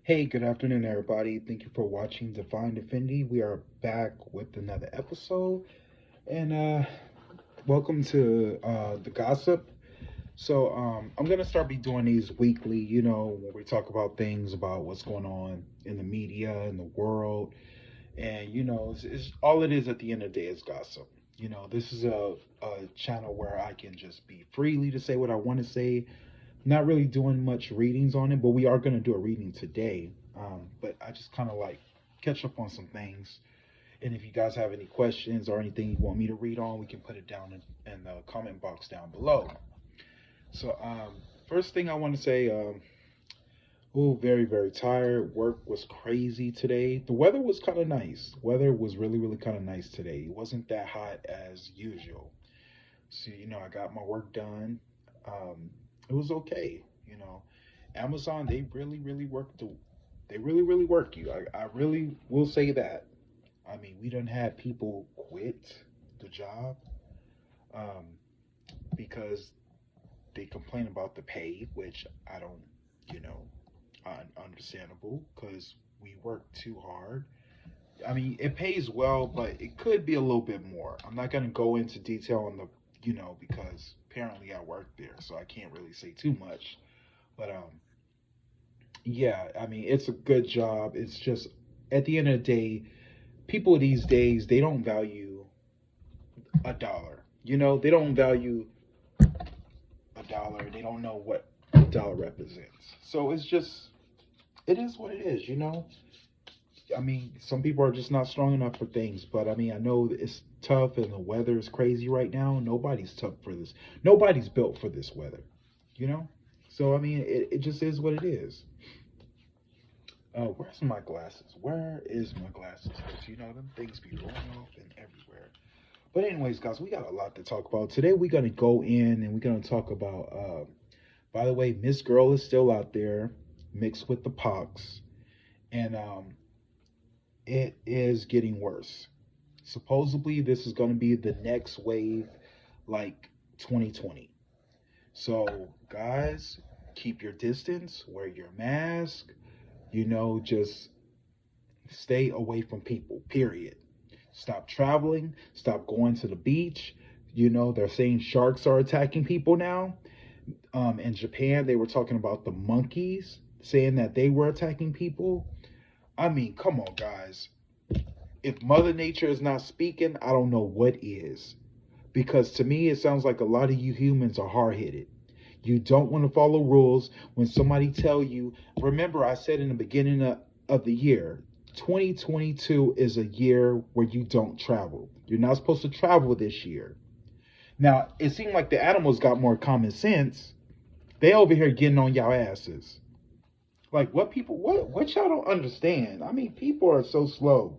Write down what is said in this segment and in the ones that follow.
Hey, good afternoon, everybody. Thank you for watching Define Defendi. We are back with another episode, and welcome to the gossip. I'm gonna start be doing these weekly. When we talk about things about what's going on in the media in the world, and it's all it is at the end of the day is gossip. This is a channel where I can just be freely to say what I want to say, not really doing much readings on it, but we are going to do a reading today. But I just kind of like catch up on some things. And if you guys have any questions or anything you want me to read on, we can put it down in the comment box down below. So, first thing I want to say, oh, very, very tired. Work was crazy today. The weather was kind of nice. Weather was really, really kind of nice today. It wasn't that hot as usual. So, I got my work done. It was okay. Amazon, they really, really they really, really work you. I really will say that. I mean, we don't have people quit the job um, because they complain about the pay, which I don't, you know, understandable because we work too hard. I mean, it pays well, but it could be a little bit more. I'm not going to go into detail on because apparently I work there, so I can't really say too much. But yeah, I mean, it's a good job. It's just at the end of the day, people these days they don't value a dollar. They don't value a dollar. They don't know what a dollar represents. So it is what it is. I mean, some people are just not strong enough for things. But I mean, I know it's tough and the weather is crazy right now. Nobody's tough for this. Nobody's built for this weather. You know. So I mean, it just is what it is. Where's my glasses? Where is my glasses? Because them things be rolling off and everywhere. But anyways, guys, we got a lot to talk about today. We're gonna go in and we're gonna talk about. By the way, Miss Girl is still out there, mixed with the pox, and it is getting worse. Supposedly, this is gonna be the next wave, like 2020. So, guys, keep your distance, wear your mask. Just stay away from people. Period. Stop traveling. Stop going to the beach. They're saying sharks are attacking people now. In Japan, they were talking about the monkeys, saying that they were attacking people. I mean, come on, guys. If Mother Nature is not speaking, I don't know what is. Because to me, it sounds like a lot of you humans are hard headed. You don't want to follow rules. When somebody tell you, remember I said in the beginning of the year, 2022 is a year where you don't travel. You're not supposed to travel this year. Now, it seemed like the animals got more common sense. They over here getting on y'all asses. Like what y'all don't understand? I mean, people are so slow.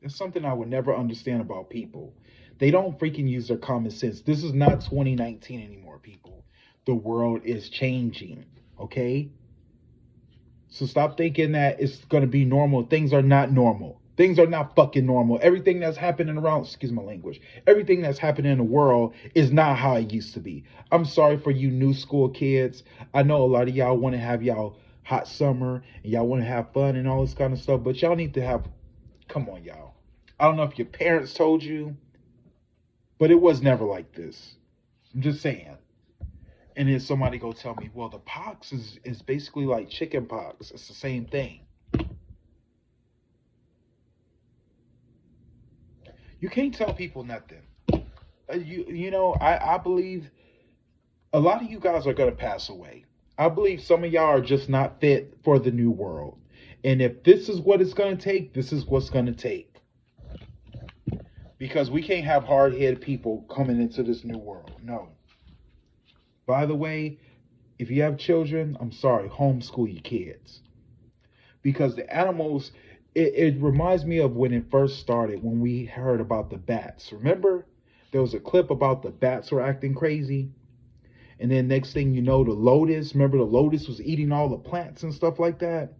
It's something I would never understand about people. They don't freaking use their common sense. This is not 2019 anymore, people. The world is changing, okay? So stop thinking that it's going to be normal. Things are not normal. Things are not fucking normal. Everything that's happening around, excuse my language, everything that's happening in the world is not how it used to be. I'm sorry for you new school kids. I know a lot of y'all want to have y'all hot summer and y'all want to have fun and all this kind of stuff, but y'all need to have, come on, y'all. I don't know if your parents told you, but it was never like this. I'm just saying. And then somebody go tell me, well, the pox is basically like chicken pox. It's the same thing. You can't tell people nothing. I believe a lot of you guys are gonna pass away. I believe some of y'all are just not fit for the new world. And if this is what it's gonna take, this is what's gonna take. Because we can't have hard headed people coming into this new world. No. By the way, if you have children, I'm sorry, homeschool your kids. Because the animals, it reminds me of when it first started, when we heard about the bats. Remember? There was a clip about the bats were acting crazy. And then next thing you know, the lotus, remember the lotus was eating all the plants and stuff like that?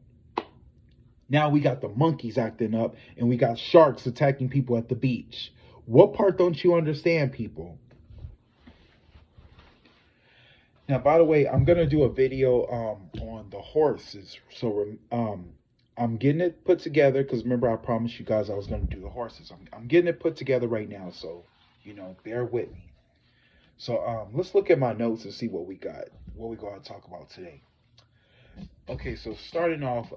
Now we got the monkeys acting up and we got sharks attacking people at the beach. What part don't you understand, people? Now, by the way, I'm gonna do a video on the horses. So I'm getting it put together because remember I promised you guys I was gonna do the horses. I'm getting it put together right now, so bear with me. So let's look at my notes and see what we got, what we gonna talk about today. Okay, so starting off,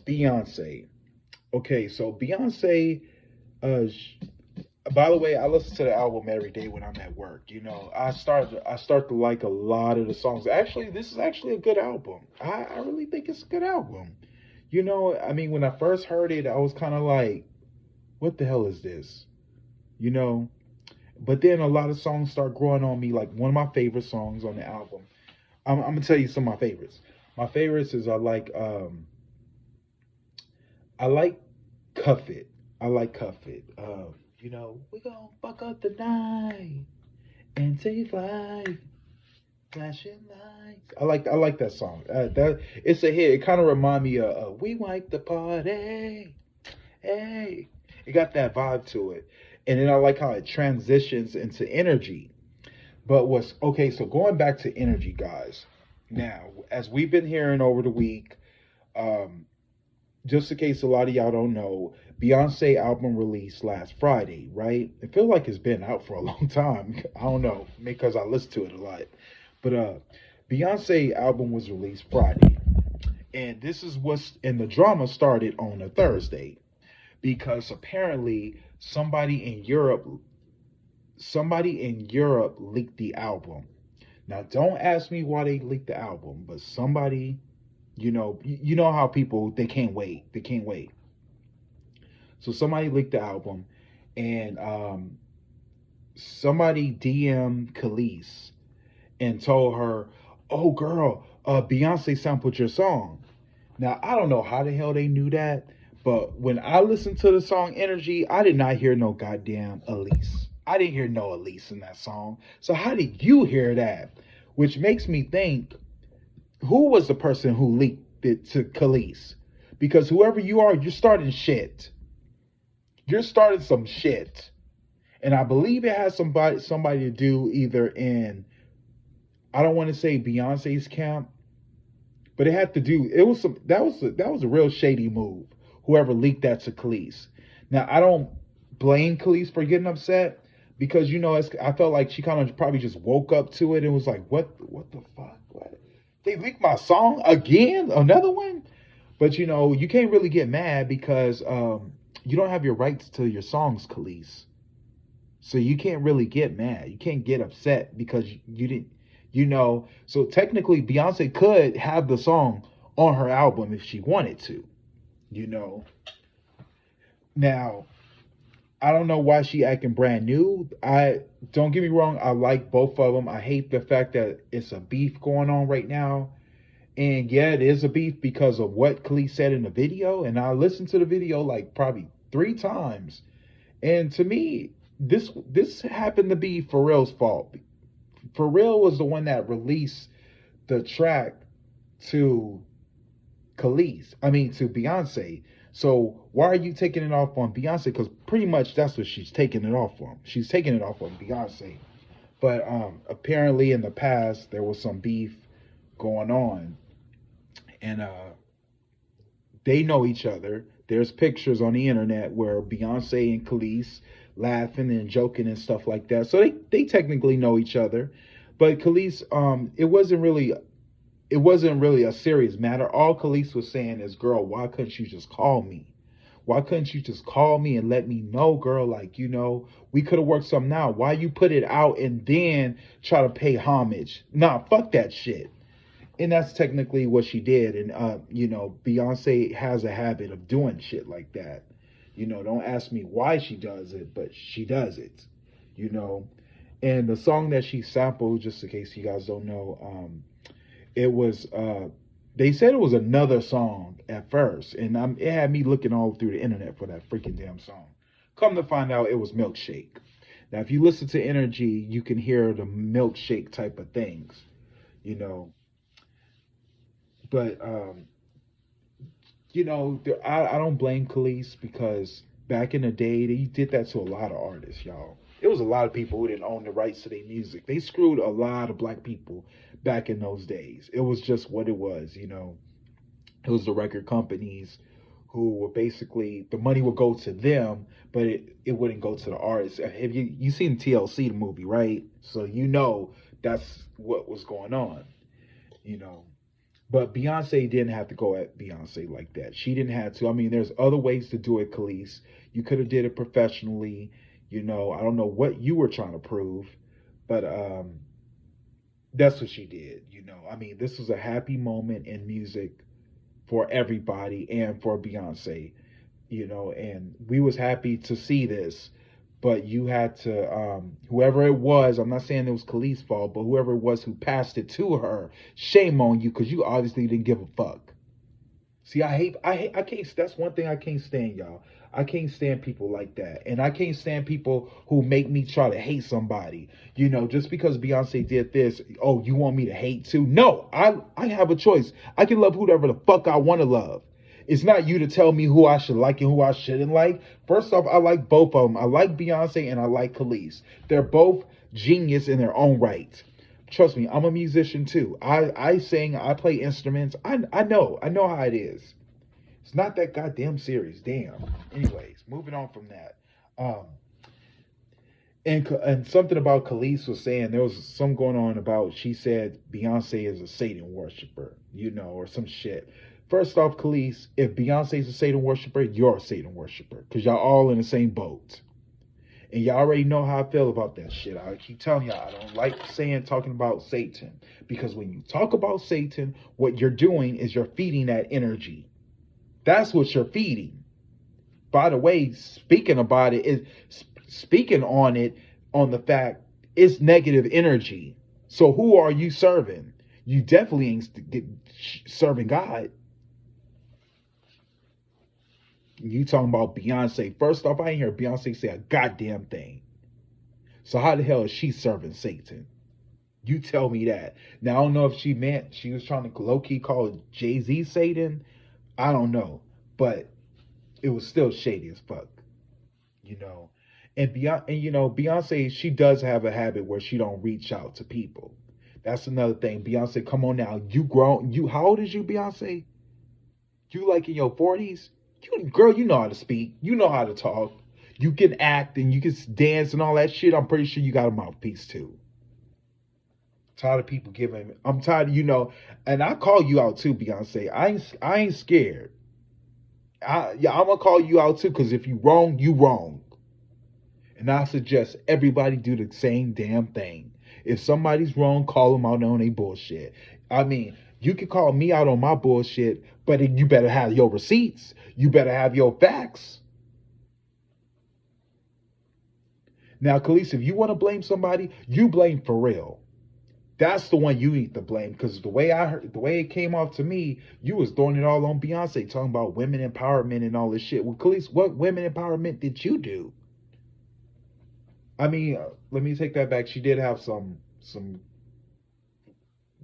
Beyonce. Okay, so Beyonce. Uh, sh- by the way, I listen to the album every day when I'm at work. I start to like a lot of the songs. Actually, this is actually a good album. I really think it's a good album. I mean, when I first heard it, I was kind of like, "What the hell is this?" You know. But then a lot of songs start growing on me. Like one of my favorite songs on the album. I'm gonna tell you some of my favorites. My favorites is I like Cuff It. I like Cuff It. We gonna fuck up the night and take flight, flashing lights. I like that song. That it's a hit. It kind of remind me of We Like the Party. Hey, it got that vibe to it, and then I like how it transitions into energy. But what's okay? So going back to energy, guys. Now, as we've been hearing over the week, um, just in case a lot of y'all don't know, Beyonce album released last Friday, right? It feels like it's been out for a long time. I don't know, because I listen to it a lot. But Beyonce album was released Friday. And this is and the drama started on a Thursday because apparently somebody in Europe leaked the album. Now don't ask me why they leaked the album, but somebody, you know how people they can't wait. They can't wait. So somebody leaked the album, and somebody DM'd Khalees and told her, "Oh, girl, Beyonce sampled your song." Now I don't know how the hell they knew that, but when I listened to the song Energy, I did not hear no goddamn Elise. I didn't hear no Elise in that song. So how did you hear that? Which makes me think, who was the person who leaked it to Khalees? Because whoever you are, you're starting shit. You're starting some shit. And I believe it has somebody to do either in, I don't want to say Beyonce's camp, but it had to do, it was some that was a real shady move. Whoever leaked that to Khalees. Now I don't blame Khalees for getting upset because I felt like she kind of probably just woke up to it and was like, what the fuck? What? They leaked my song again? Another one? But you can't really get mad because you don't have your rights to your songs, Khalees. So you can't really get mad. You can't get upset because you didn't, So technically, Beyonce could have the song on her album if she wanted to, you know. Now, I don't know why she acting brand new. I don't get me wrong. I like both of them. I hate the fact that it's a beef going on right now. And yeah, it is a beef because of what Khalees said in the video. And I listened to the video like probably 3 times. And to me, this happened to be Pharrell's fault. Pharrell was the one that released the track to to Beyonce. So why are you taking it off on Beyonce? Because pretty much that's what she's taking it off on. She's taking it off on Beyonce. But apparently in the past there was some beef going on, and they know each other. There's pictures on the internet where Beyonce and Khalees laughing and joking and stuff like that. So they technically know each other. But Khalees, it wasn't really a serious matter. All Khalees was saying is, "Girl, why couldn't you just call me? Why couldn't you just call me and let me know, girl? Like, we could have worked something out. Why you put it out and then try to pay homage? Nah, fuck that shit." And that's technically what she did. And Beyonce has a habit of doing shit like that. Don't ask me why she does it, but she does it. You know. And the song that she sampled, just in case you guys don't know, it was they said it was another song at first, and it had me looking all through the internet for that freaking damn song. Come to find out, it was Milkshake. Now, if you listen to Energy, you can hear the Milkshake type of things, you know. But I don't blame Khalees because back in the day they did that to a lot of artists, y'all. It was a lot of people who didn't own the rights to their music. They screwed a lot of black people back in those days. It was just what it was, you know. It was the record companies who were basically the money would go to them, but it wouldn't go to the artists. Have you seen TLC the movie, right? So you know that's what was going on, you know. But Beyonce didn't have to go at Beyonce like that. She didn't have to. I mean, there's other ways to do it, Khalees. You could have did it professionally. You know, I don't know what you were trying to prove, but that's what she did. You know, I mean, this was a happy moment in music for everybody and for Beyonce, you know, and we was happy to see this, but you had to whoever it was, I'm not saying it was Khalees' fault, but whoever it was who passed it to her, shame on you because you obviously didn't give a fuck. See, I can't. That's one thing I can't stand, y'all. I can't stand people like that, and I can't stand people who make me try to hate somebody. You know, just because Beyonce did this, oh, you want me to hate too? No, I have a choice. I can love whoever the fuck I want to love. It's not you to tell me who I should like and who I shouldn't like. First off, I like both of them. I like Beyonce and I like Khalees. They're both genius in their own right. Trust me, I'm a musician too. I sing, I play instruments. I know how it is. It's not that goddamn serious. Damn. Anyways, moving on from that. Um, and something about Khalees was saying there was some going on about she said Beyonce is a Satan worshiper, you know, or some shit. First off, Khalees, if Beyonce's a Satan worshiper, you're a Satan worshiper because y'all all in the same boat. And y'all already know how I feel about that shit. I keep telling y'all, I don't like talking about Satan. Because when you talk about Satan, what you're doing is you're feeding that energy. That's what you're feeding. By the way, speaking about it is speaking on it on the fact it's negative energy. So who are you serving? You definitely ain't serving God. You talking about Beyonce. First off, I ain't hear Beyonce say a goddamn thing. So how the hell is she serving Satan? You tell me that. Now I don't know if she meant she was trying to low key call Jay-Z Satan. I don't know. But it was still shady as fuck. You know. And you know, Beyonce, she does have a habit where she don't reach out to people. That's another thing. Beyonce, come on now. You grown you how old is you, Beyonce? You like in your 40s? You girl, you know how to speak. You know how to talk. You can act and you can dance and all that shit. I'm pretty sure you got a mouthpiece too. Tired of people giving. I'm tired of and I call you out too, Beyonce. I ain't scared. I'm gonna call you out too, because if you wrong, you wrong. And I suggest everybody do the same damn thing. If somebody's wrong, call them out on their bullshit. I mean, you can call me out on my bullshit, but you better have your receipts. You better have your facts. Now, Khalees, if you want to blame somebody, you blame for real. That's the one you need to blame, because the way it came off to me, you was throwing it all on Beyonce, talking about women empowerment and all this shit. Well, Khalees, what women empowerment did you do? I mean, let me take that back. She did have some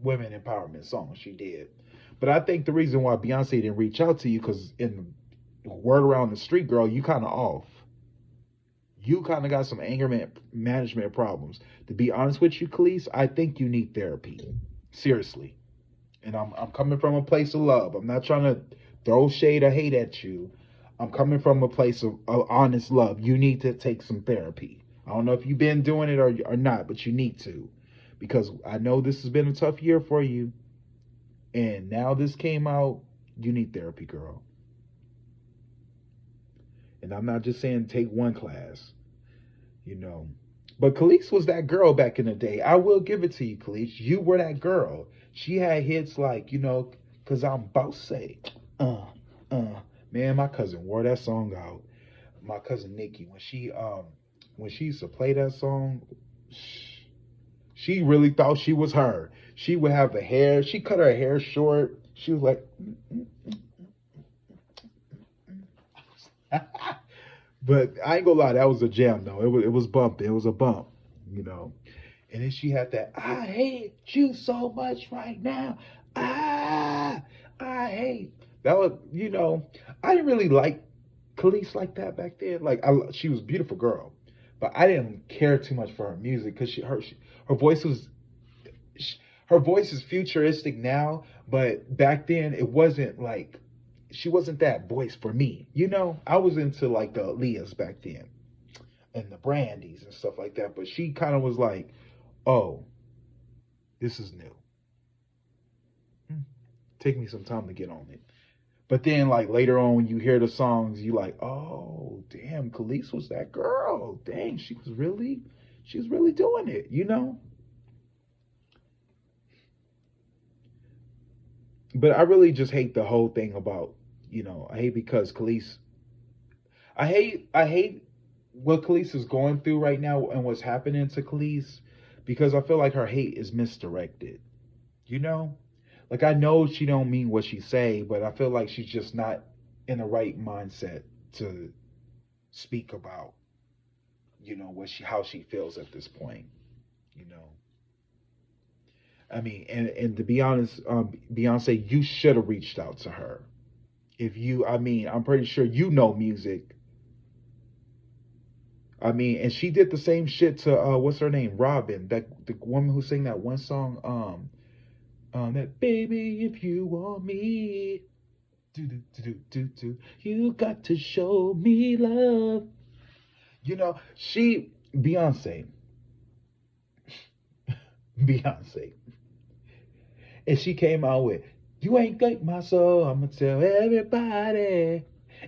women empowerment songs. She did, but I think the reason why Beyonce didn't reach out to you, because in the word around the street, girl, you kind of off. You kind of got some management problems. To be honest with you, Khalees, I think you need therapy. Seriously. And I'm coming from a place of love. I'm not trying to throw shade or hate at you. I'm coming from a place of honest love. You need to take some therapy. I don't know if you've been doing it or not, but you need to. Because I know this has been a tough year for you. And now this came out. You need therapy, girl. And I'm not just saying take one class, you know. But Khalees was that girl back in the day. I will give it to you, Khalees. You were that girl. She had hits like, cause I'm bossy. Uh, uh. Man, my cousin wore that song out. My cousin Nikki, when she used to play that song, she really thought she was her. She would have the hair. She cut her hair short. She was like, but I ain't gonna lie, that was a jam though. It was bumping. It was a bump, you know. And then she had that I hate you so much right now. Ah, I hate that was I didn't really like Khalees like that back then. Like she was a beautiful girl, but I didn't care too much for her music because her voice was sh her voice is futuristic now, but back then it wasn't like she wasn't that voice for me. You know, I was into like the Aaliyahs back then and the Brandies and stuff like that, but she kind of was like, oh, this is new. Hmm, take me some time to get on it. But then, like later on, when you hear the songs, you like, oh, damn, Khalees was that girl. Dang, she was really doing it. You know. But I really just hate the whole thing about, I hate because Khalees. I hate what Khalees is going through right now and what's happening to Khalees because I feel like her hate is misdirected. You know, like I know she don't mean what she say, but I feel like she's just not in the right mindset to speak about, what she how she feels at this point. You know, I mean, and to be honest, Beyonce, you should have reached out to her. If you, I mean, I'm pretty sure you know music. I mean, and she did the same shit to what's her name, Robin, that the woman who sang that one song, that baby, if you want me, do do do do do, you got to show me love. She Beyonce, Beyonce, and she came out with, "You ain't got my soul. I'ma tell everybody,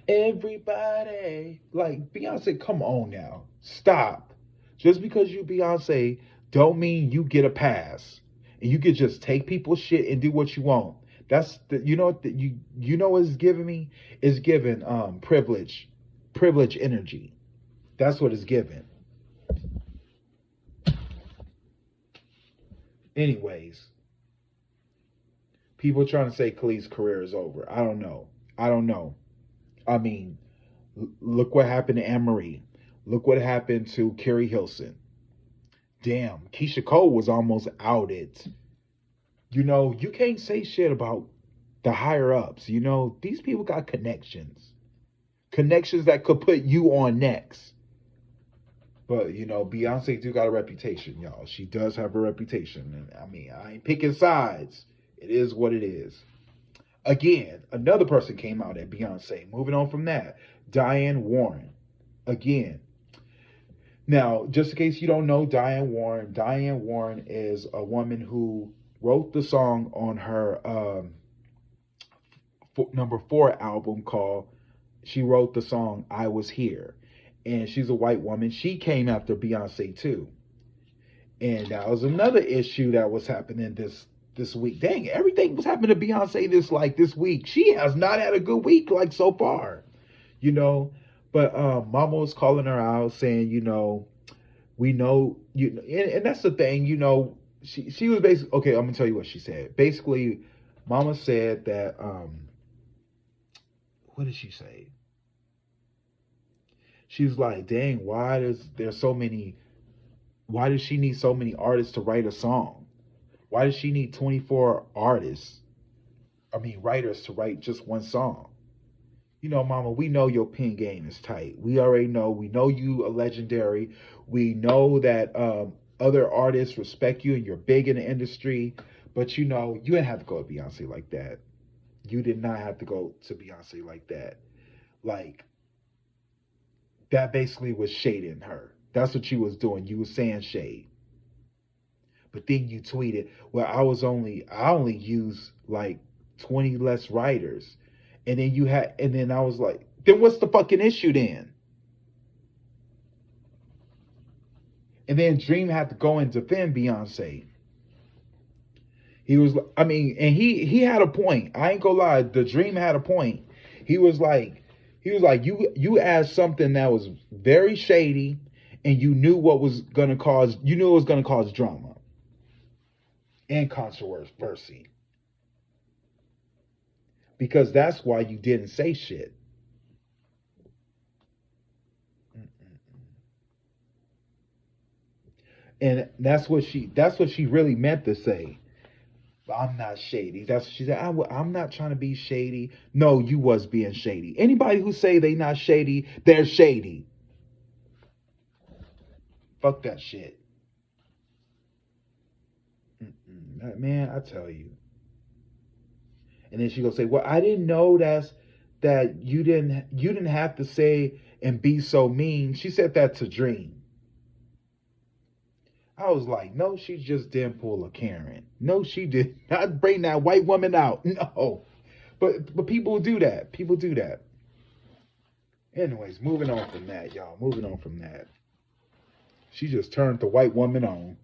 everybody." Like Beyonce, come on now, stop. Just because you Beyonce, don't mean you get a pass, and you could just take people's shit and do what you want. That's the you know what the, you know what it's giving me? It's giving privilege energy. That's what it's giving. Anyways, people trying to say Khalees' career is over. I don't know. I don't know. I mean, look what happened to Anne Marie. Look what happened to Carrie Hilson. Damn, Keisha Cole was almost outed. You can't say shit about the higher ups. These people got connections. Connections that could put you on next. But Beyonce do got a reputation, y'all. She does have a reputation. And I mean, I ain't picking sides. It is what it is. Again, another person came out at Beyonce. Moving on from that, Diane Warren. Again, now, just in case you don't know Diane Warren is a woman who wrote the song on her number 4 album called, she wrote the song I Was Here. And she's a white woman. She came after Beyonce too. And that was another issue that was happening this week. Dang, everything was happening to Beyonce this week. She has not had a good week like so far. You know, but Mama was calling her out saying, we know and that's the thing, she was basically, okay, I'm gonna tell you what she said. Basically, Mama said that what did she say? She was like, dang, why does she need so many artists to write a song? Why does she need 24 artists? I mean, writers to write just one song? Mama, we know your pen game is tight. We already know. We know you a legendary. We know that other artists respect you and you're big in the industry. But you didn't have to go to Beyonce like that. You did not have to go to Beyonce like that. Like, that basically was shading her. That's what you was doing. You was saying shade. But then you tweeted, well, I only use like 20 less writers. And then I was like, then what's the fucking issue then? And then Dream had to go and defend Beyonce. He was, I mean, and he had a point. I ain't gonna lie, the Dream had a point. He was like, you asked something that was very shady, and you knew you knew it was gonna cause drama and controversy, because that's why you didn't say shit. And that's what she really meant to say. I'm not shady. That's what she said. I'm not trying to be shady. No, you was being shady. Anybody who say they not shady, they're shady. Fuck that shit. Man, I tell you. And then she gonna say, "Well, I didn't know that you didn't have to say and be so mean." She said that to Dream. I was like, "No, she just didn't pull a Karen. No, she did not bring that white woman out. No." But people do that. People do that. Anyways, moving on from that, y'all. Moving on from that. She just turned the white woman on.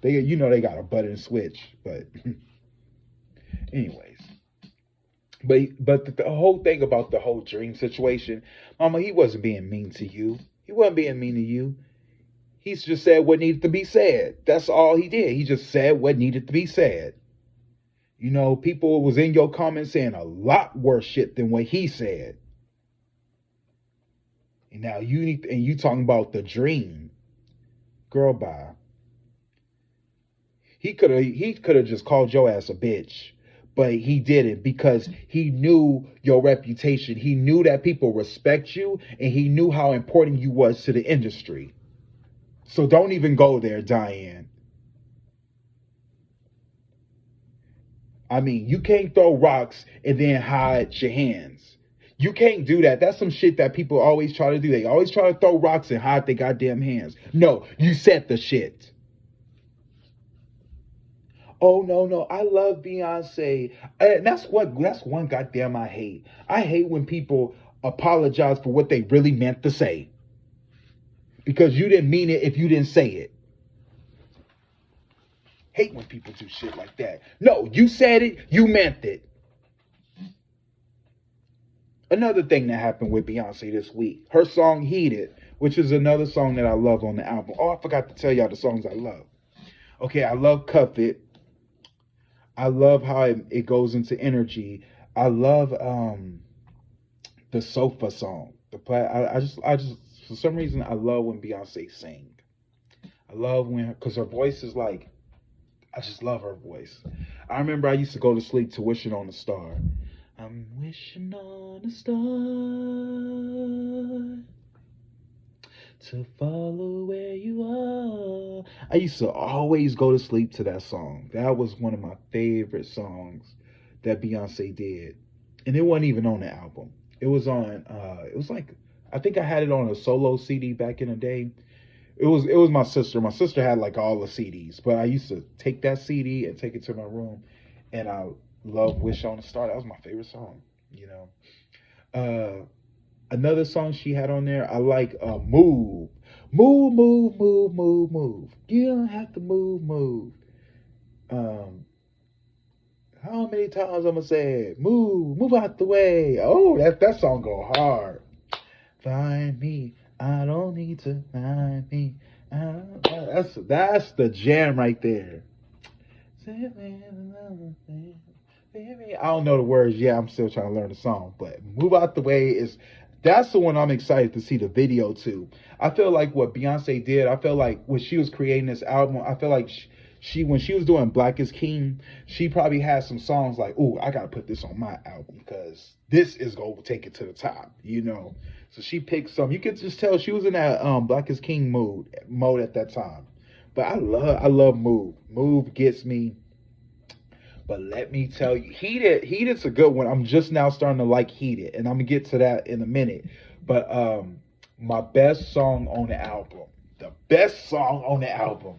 They got a button switch, but anyways. But the whole thing about the whole Dream situation, Mama, he wasn't being mean to you. He wasn't being mean to you. He's just said what needed to be said. That's all he did. He just said what needed to be said. People was in your comments saying a lot worse shit than what he said. And now you talking about the Dream, girl. Bye. He could have just called your ass a bitch, but he didn't because he knew your reputation. He knew that people respect you, and he knew how important you was to the industry. So don't even go there, Diane. I mean, you can't throw rocks and then hide your hands. You can't do that. That's some shit that people always try to do. They always try to throw rocks and hide their goddamn hands. No, you said the shit. Oh no, no, I love Beyonce. And that's one goddamn I hate. I hate when people apologize for what they really meant to say. Because you didn't mean it if you didn't say it. Hate when people do shit like that. No, you said it, you meant it. Another thing that happened with Beyonce this week, her song Heated, which is another song that I love on the album. Oh, I forgot to tell y'all the songs I love. Okay, I love Cuff It. I love how it goes into energy. I love the Sofa song. I just for some reason I love when Beyonce sing. I love when because her voice is like I just love her voice. I remember I used to go to sleep to Wishing on a Star. I'm wishing on a star to follow where you are. I used to always go to sleep to that song. That was one of my favorite songs that Beyonce did. And it wasn't even on the album. It was on it was like I think I had it on a solo CD back in the day. It was my sister. My sister had like all the CDs, but I used to take that CD and take it to my room and I love Wish on a Star. That was my favorite song, you know. Another song she had on there, I like Move. Move, move, move, move, move. You don't have to move, move. Um, how many times I'm gonna say it? Move, move out the way. Oh, that song go hard. Find me. I don't need to find me. That's the jam right there. I don't know the words. Yeah, I'm still trying to learn the song, but Move Out the Way is that's the one I'm excited to see the video to. I feel like what Beyonce did, I feel like when she was creating this album, I feel like she when she was doing Black is King, she probably had some songs like, "Ooh, I gotta put this on my album because this is gonna take it to the top," you know. So she picked some. You could just tell she was in that Black is King mode at that time. But I love Move. Move gets me. But let me tell you, Heated's a good one. I'm just now starting to like Heated, and I'm gonna get to that in a minute. But my best song on the album, the best song on the album,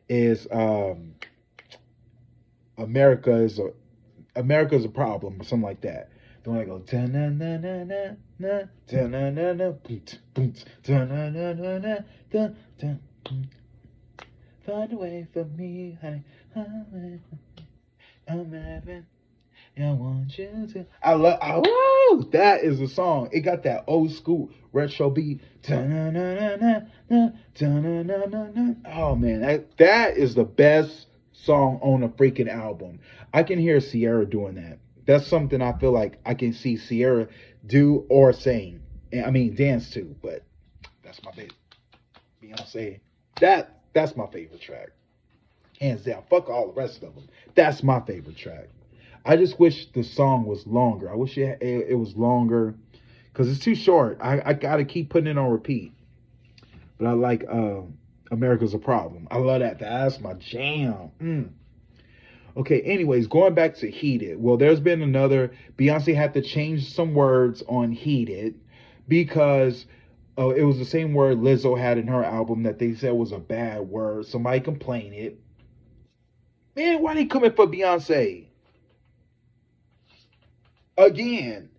is America is a America's a problem or something like that. The one I go na na na na na na na na na na na na na. Find a way for me, honey. I'm having. I want you to. I love. Oh, that is a song. It got that old school retro beat. Oh man, that is the best song on a freaking album. I can hear Sierra doing that. That's something I feel like I can see Sierra do or sing. I mean dance to. But that's my baby. Beyonce. That's my favorite track. Hands down. Fuck all the rest of them. That's my favorite track. I just wish the song was longer. I wish it was longer because it's too short. I got to keep putting it on repeat. but I like America's a Problem. I love that. That's my jam. Okay, anyways, going back to Heated. Well, there's been another. Beyonce had to change some words on Heated because it was the same word Lizzo had in her album that they said was a bad word. Somebody complained it. Man, why they coming for Beyonce? Again,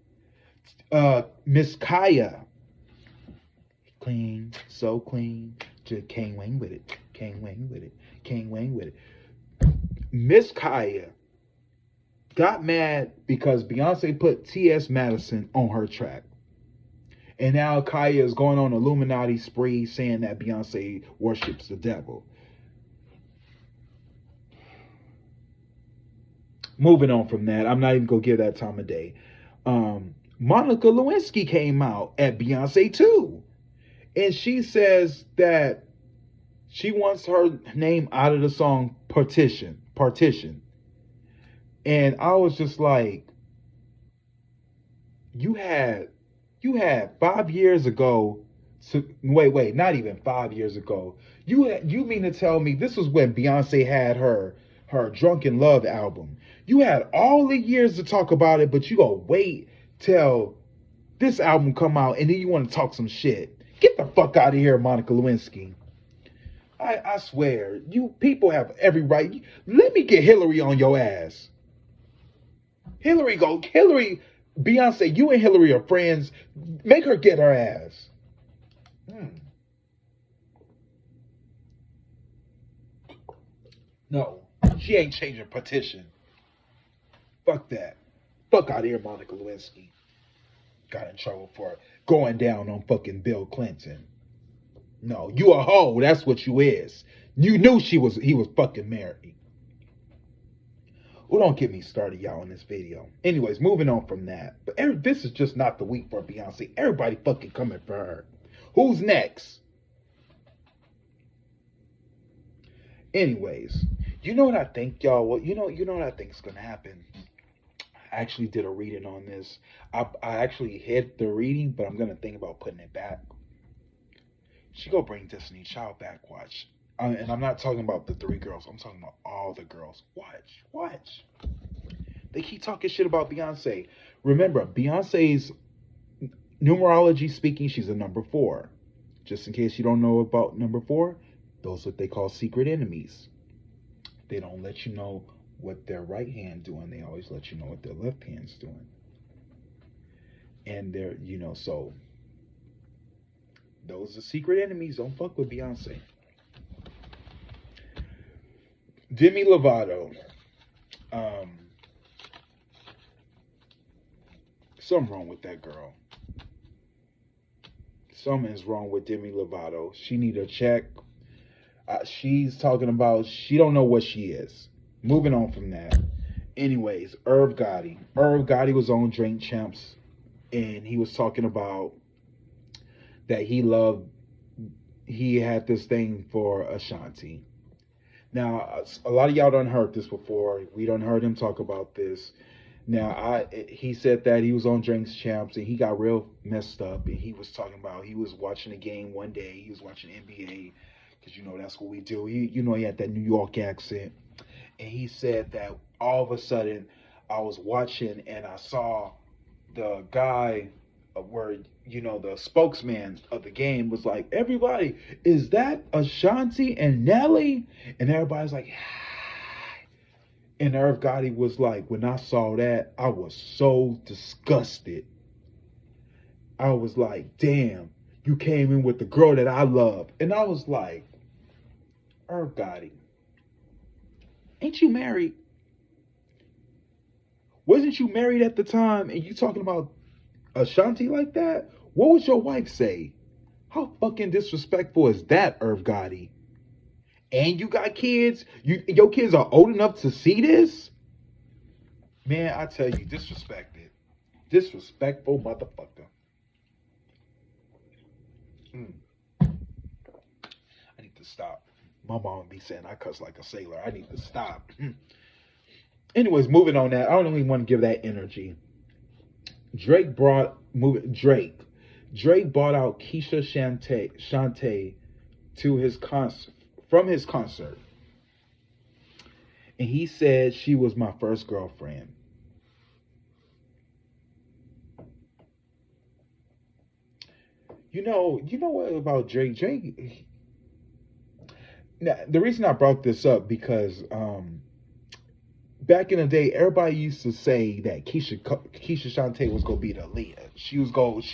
Miss Kaya. Clean, so clean. Just Kane Wayne with it. Kane Wayne with it. Kane Wayne with it. Miss Kaya got mad because Beyonce put T.S. Madison on her track. And now Kaya is going on Illuminati spree saying that Beyonce worships the devil. Moving on from that, I'm not even going to give that time of day. Monica Lewinsky came out at Beyonce too. And she says that she wants her name out of the song Partition. And I was just like, you had 5 years ago. So wait, not even 5 years ago. You mean to tell me this was when Beyonce had her Drunken Love album? You had all the years to talk about it, but you gonna wait till this album come out and then you want to talk some shit. Get the fuck out of here, Monica Lewinsky. I swear, you people have every right. Let me get Hillary on your ass. Hillary, Beyonce, you and Hillary are friends. Make her get her ass. No, she ain't changing Partition. Fuck that. Fuck out of here, Monica Lewinsky. Got in trouble for going down on fucking Bill Clinton. No, you a hoe. That's what you is. You knew he was fucking married. Well, don't get me started, y'all, in this video. Anyways, moving on from that. But this is just not the week for Beyonce. Everybody fucking coming for her. Who's next? Anyways, you know what I think, y'all? Well, you know what I think is gonna happen. I actually did a reading on this. I actually hid the reading, but I'm gonna think about putting it back. She gonna bring Destiny Child back. Watch. And I'm not talking about the 3 girls. I'm talking about all the girls. Watch. They keep talking shit about Beyonce. Remember, Beyonce's numerology speaking, she's a number 4. Just in case you don't know about number 4, those are what they call secret enemies. They don't let you know what their right hand doing. They always let you know what their left hand's doing. And they're, so those are secret enemies. Don't fuck with Beyonce. Demi Lovato. Something wrong with that girl. Something is wrong with Demi Lovato. She need a check. She's talking about she don't know what she is. Moving on from that. Anyways, Irv Gotti. Irv Gotti was on Drink Champs, and he was talking about that he had this thing for Ashanti. Now, a lot of y'all done heard this before. We done heard him talk about this. Now, he said that he was on Drinks Champs and he got real messed up. And he was talking about he was watching a game one day. He was watching NBA because that's what we do. He had that New York accent, and he said that all of a sudden I was watching and I saw the guy where the spokesman of the game was like, everybody, is that Ashanti and Nelly? And everybody's like, ah. And Irv Gotti was like, when I saw that, I was so disgusted. I was like, damn, you came in with the girl that I love. And I was like, Irv Gotti, ain't you married? Wasn't you married at the time and you talking about Ashanti like that? What would your wife say? How fucking disrespectful is that, Irv Gotti? And you got kids? Your kids are old enough to see this? Man, I tell you, disrespected. Disrespectful motherfucker. I need to stop. My mom be saying I cuss like a sailor. I need to stop. Anyways, moving on that. I don't even want to give that energy. Drake bought out Keisha Shantae to his concert from his concert, and he said she was my first girlfriend. You know what about Drake? Drake. Now, the reason I brought this up because back in the day, everybody used to say that Keisha Shante was gonna be the Aaliyah. She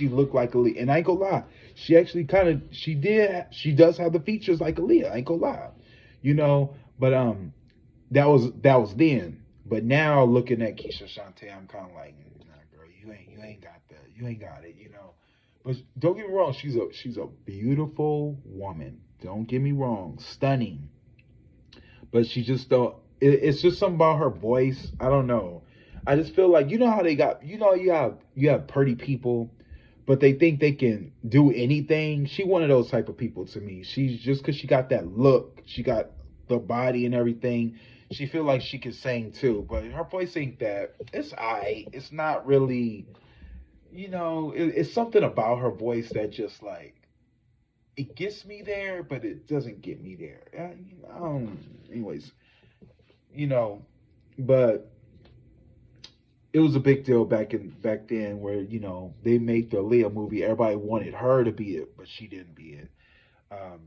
looked like Aaliyah, and I ain't gonna lie, she actually she does have the features like Aaliyah. I ain't gonna lie, but that was then. But now looking at Keisha Shante, I'm kind of like, nah, girl, you ain't got that, you ain't got it. But don't get me wrong, she's a beautiful woman. Don't get me wrong, stunning. But she just don't. It's just something about her voice. I don't know. I just feel like how they got you have pretty people, but they think they can do anything. She one of those type of people to me. She's just because she got that look, she got the body and everything. She feel like she can sing too, but her voice ain't that. It's alright. It's not really. It's something about her voice that just like it gets me there, but it doesn't get me there. Anyways, you know, but it was a big deal back then where they made the Leah movie. Everybody wanted her to be it, but she didn't be it. Um,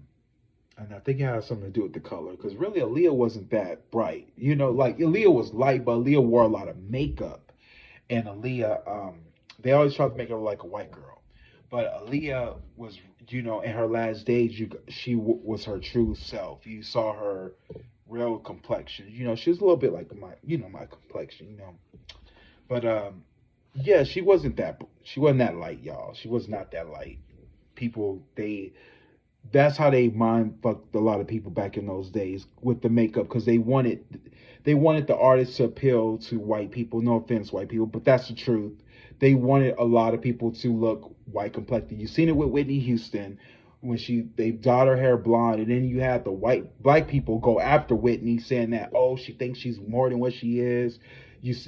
and I think it has something to do with the color because really Aaliyah wasn't that bright. Like Aaliyah was light, but Aaliyah wore a lot of makeup, and Aaliyah, they always tried to make her like a white girl, but Aaliyah was, in her last days, she was her true self. You saw her real complexion. She was a little bit like my complexion. But yeah, she wasn't that light, y'all. She was not that light. People, that's how they mind fucked a lot of people back in those days with the makeup because they wanted the artist to appeal to white people. No offense, white people, but that's the truth. They wanted a lot of people to look white complected. You've seen it with Whitney Houston when they dyed her hair blonde, and then you had the white black people go after Whitney saying that she thinks she's more than what she is.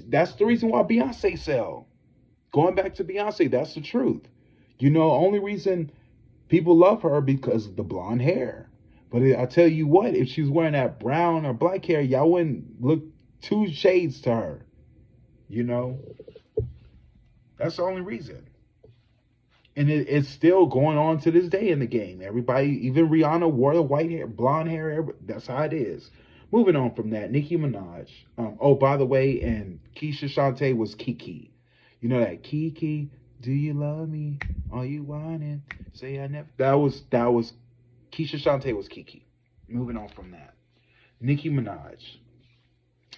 That's the reason why Beyonce sell. Going back to Beyonce, that's the truth. Only reason people love her because of the blonde hair. But I tell you what, if she's wearing that brown or black hair, y'all wouldn't look two shades to her. You know, that's the only reason. And it's still going on to this day in the game. Everybody, even Rihanna, wore the white hair, blonde hair. That's how it is. Moving on from that, Nicki Minaj. By the way, and Keisha Shante was Kiki. You know that Kiki, do you love me? Are you whining? Say I never. That was Keisha Shante was Kiki. Moving on from that, Nicki Minaj.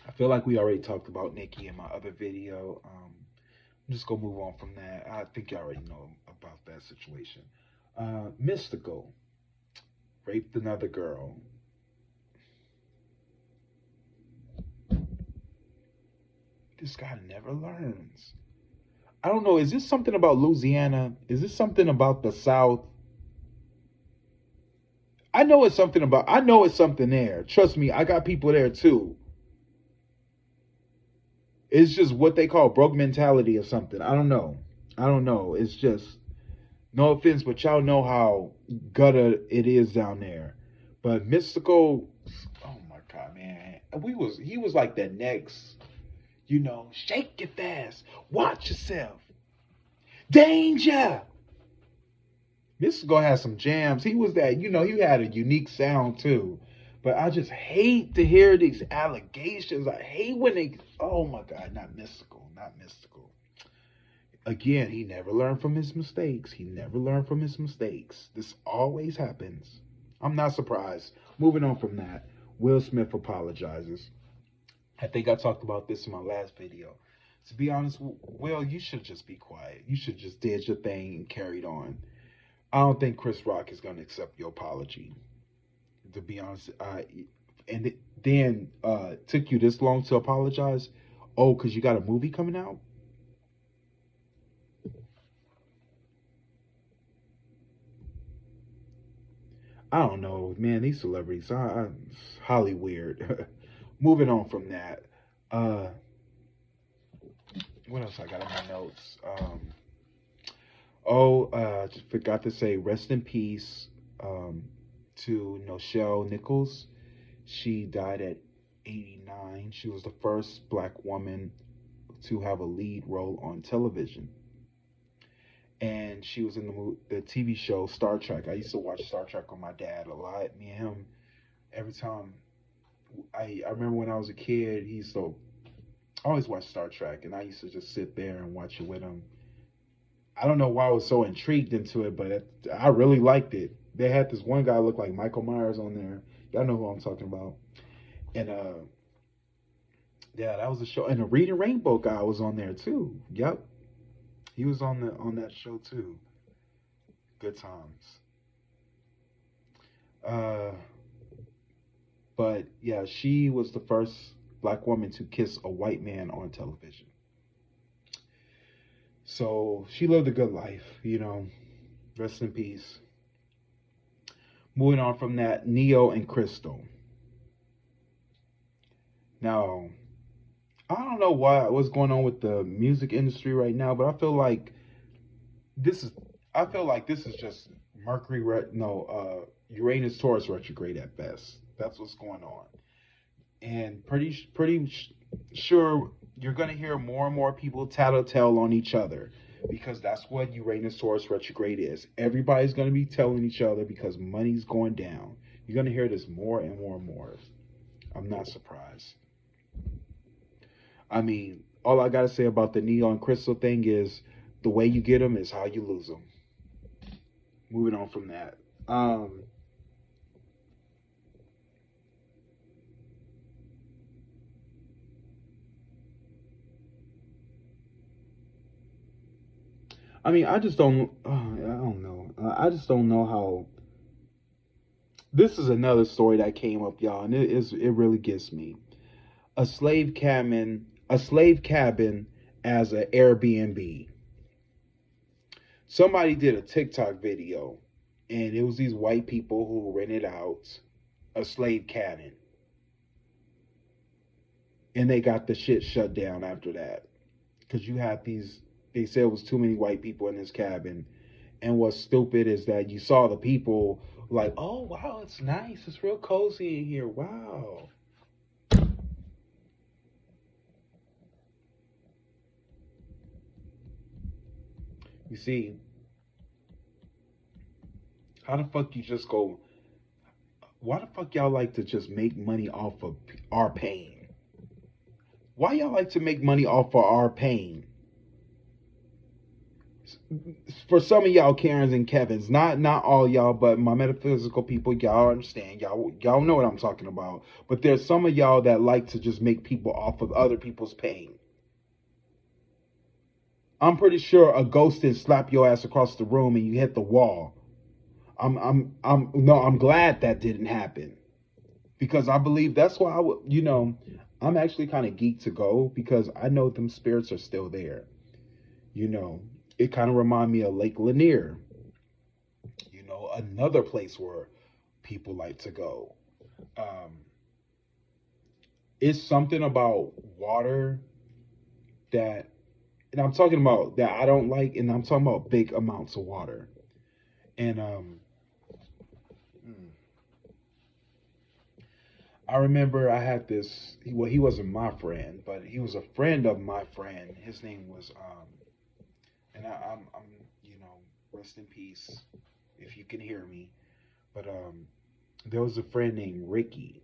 I feel like we already talked about Nicki in my other video. I'm just gonna move on from that. I think you already know about that situation. Mystical raped another girl. This guy never learns. I don't know. Is this something about Louisiana? Is this something about the South? I know it's something about. I know it's something there. Trust me, I got people there too. It's just what they call broke mentality or something. I don't know. I don't know. It's just no offense, but y'all know how gutter it is down there. But Mystical, oh my god, man, he was like the next, shake your fast, watch yourself, danger. Mystical has some jams. He was that, he had a unique sound too. But I just hate to hear these allegations. I hate when oh my god, not Mystical, not Mystical. Again, he never learned from his mistakes. He never learned from his mistakes. This always happens. I'm not surprised. Moving on from that, Will Smith apologizes. I think I talked about this in my last video. To be honest, Will, you should just be quiet. You should just did your thing and carried on. I don't think Chris Rock is going to accept your apology. To be honest, then took you this long to apologize. Oh, because you got a movie coming out. I don't know, man. These celebrities, it's highly weird. Moving on from that, uh, what else I got in my notes? Just forgot to say, rest in peace. Um, to Nichelle Nichols. She died at 89. She was the first black woman to have a lead role on television. And she was in the TV show Star Trek. I used to watch Star Trek with my dad a lot. Me and him, every time. I remember when I was a kid, he used to always watch Star Trek, and I used to just sit there and watch it with him. I don't know why I was so intrigued into it, but I really liked it. They had this one guy look like Michael Myers on there. Y'all know who I'm talking about. And yeah, that was a show. And the Reading Rainbow guy was on there too. Yep, he was on that show too. Good times. Uh, but yeah, she was the first black woman to kiss a white man on television. So she lived a good life. Rest in peace. Moving on from that, Neo and Crystal. Now, I don't know what's going on with the music industry right now, but this is I feel like this is just Uranus Taurus retrograde at best. That's what's going on, and sure you're gonna hear more and more people tattletale on each other because that's what Uranus Taurus retrograde is. Everybody's gonna be telling each other because money's going down. You're gonna hear this more and more and more. I'm not surprised. I mean, all I gotta say about the neon crystal thing is the way you get them is how you lose them. Moving on from that. I mean, I just don't. I don't know. I just don't know how. This is another story that came up, y'all, and it really gets me. A slave cabin as an Airbnb. Somebody did a TikTok video, and it was these white people who rented out a slave cabin, and they got the shit shut down after that because you had these. They said it was too many white people in this cabin, and what's stupid is that you saw the people like, oh wow, it's nice, it's real cozy in here. Wow. You see, how the fuck you just go? Why the fuck y'all like to just make money off of our pain? Why y'all like to make money off of our pain? For some of y'all Karens and Kevins, not all y'all, but my metaphysical people, y'all understand. Y'all know what I'm talking about. But there's some of y'all that like to just make people off of other people's pain. I'm pretty sure a ghost did slap your ass across the room and you hit the wall. I'm glad that didn't happen because I believe that's why I'm actually kind of geeked to go because I know them spirits are still there. You know, it kind of remind me of Lake Lanier. Another place where people like to go. Um, it's something about water that, and I'm talking about that I don't like, and I'm talking about big amounts of water. And hmm, I remember I had this. Well, he wasn't my friend, but he was a friend of my friend. His name was, and I'm, rest in peace if you can hear me. But there was a friend named Ricky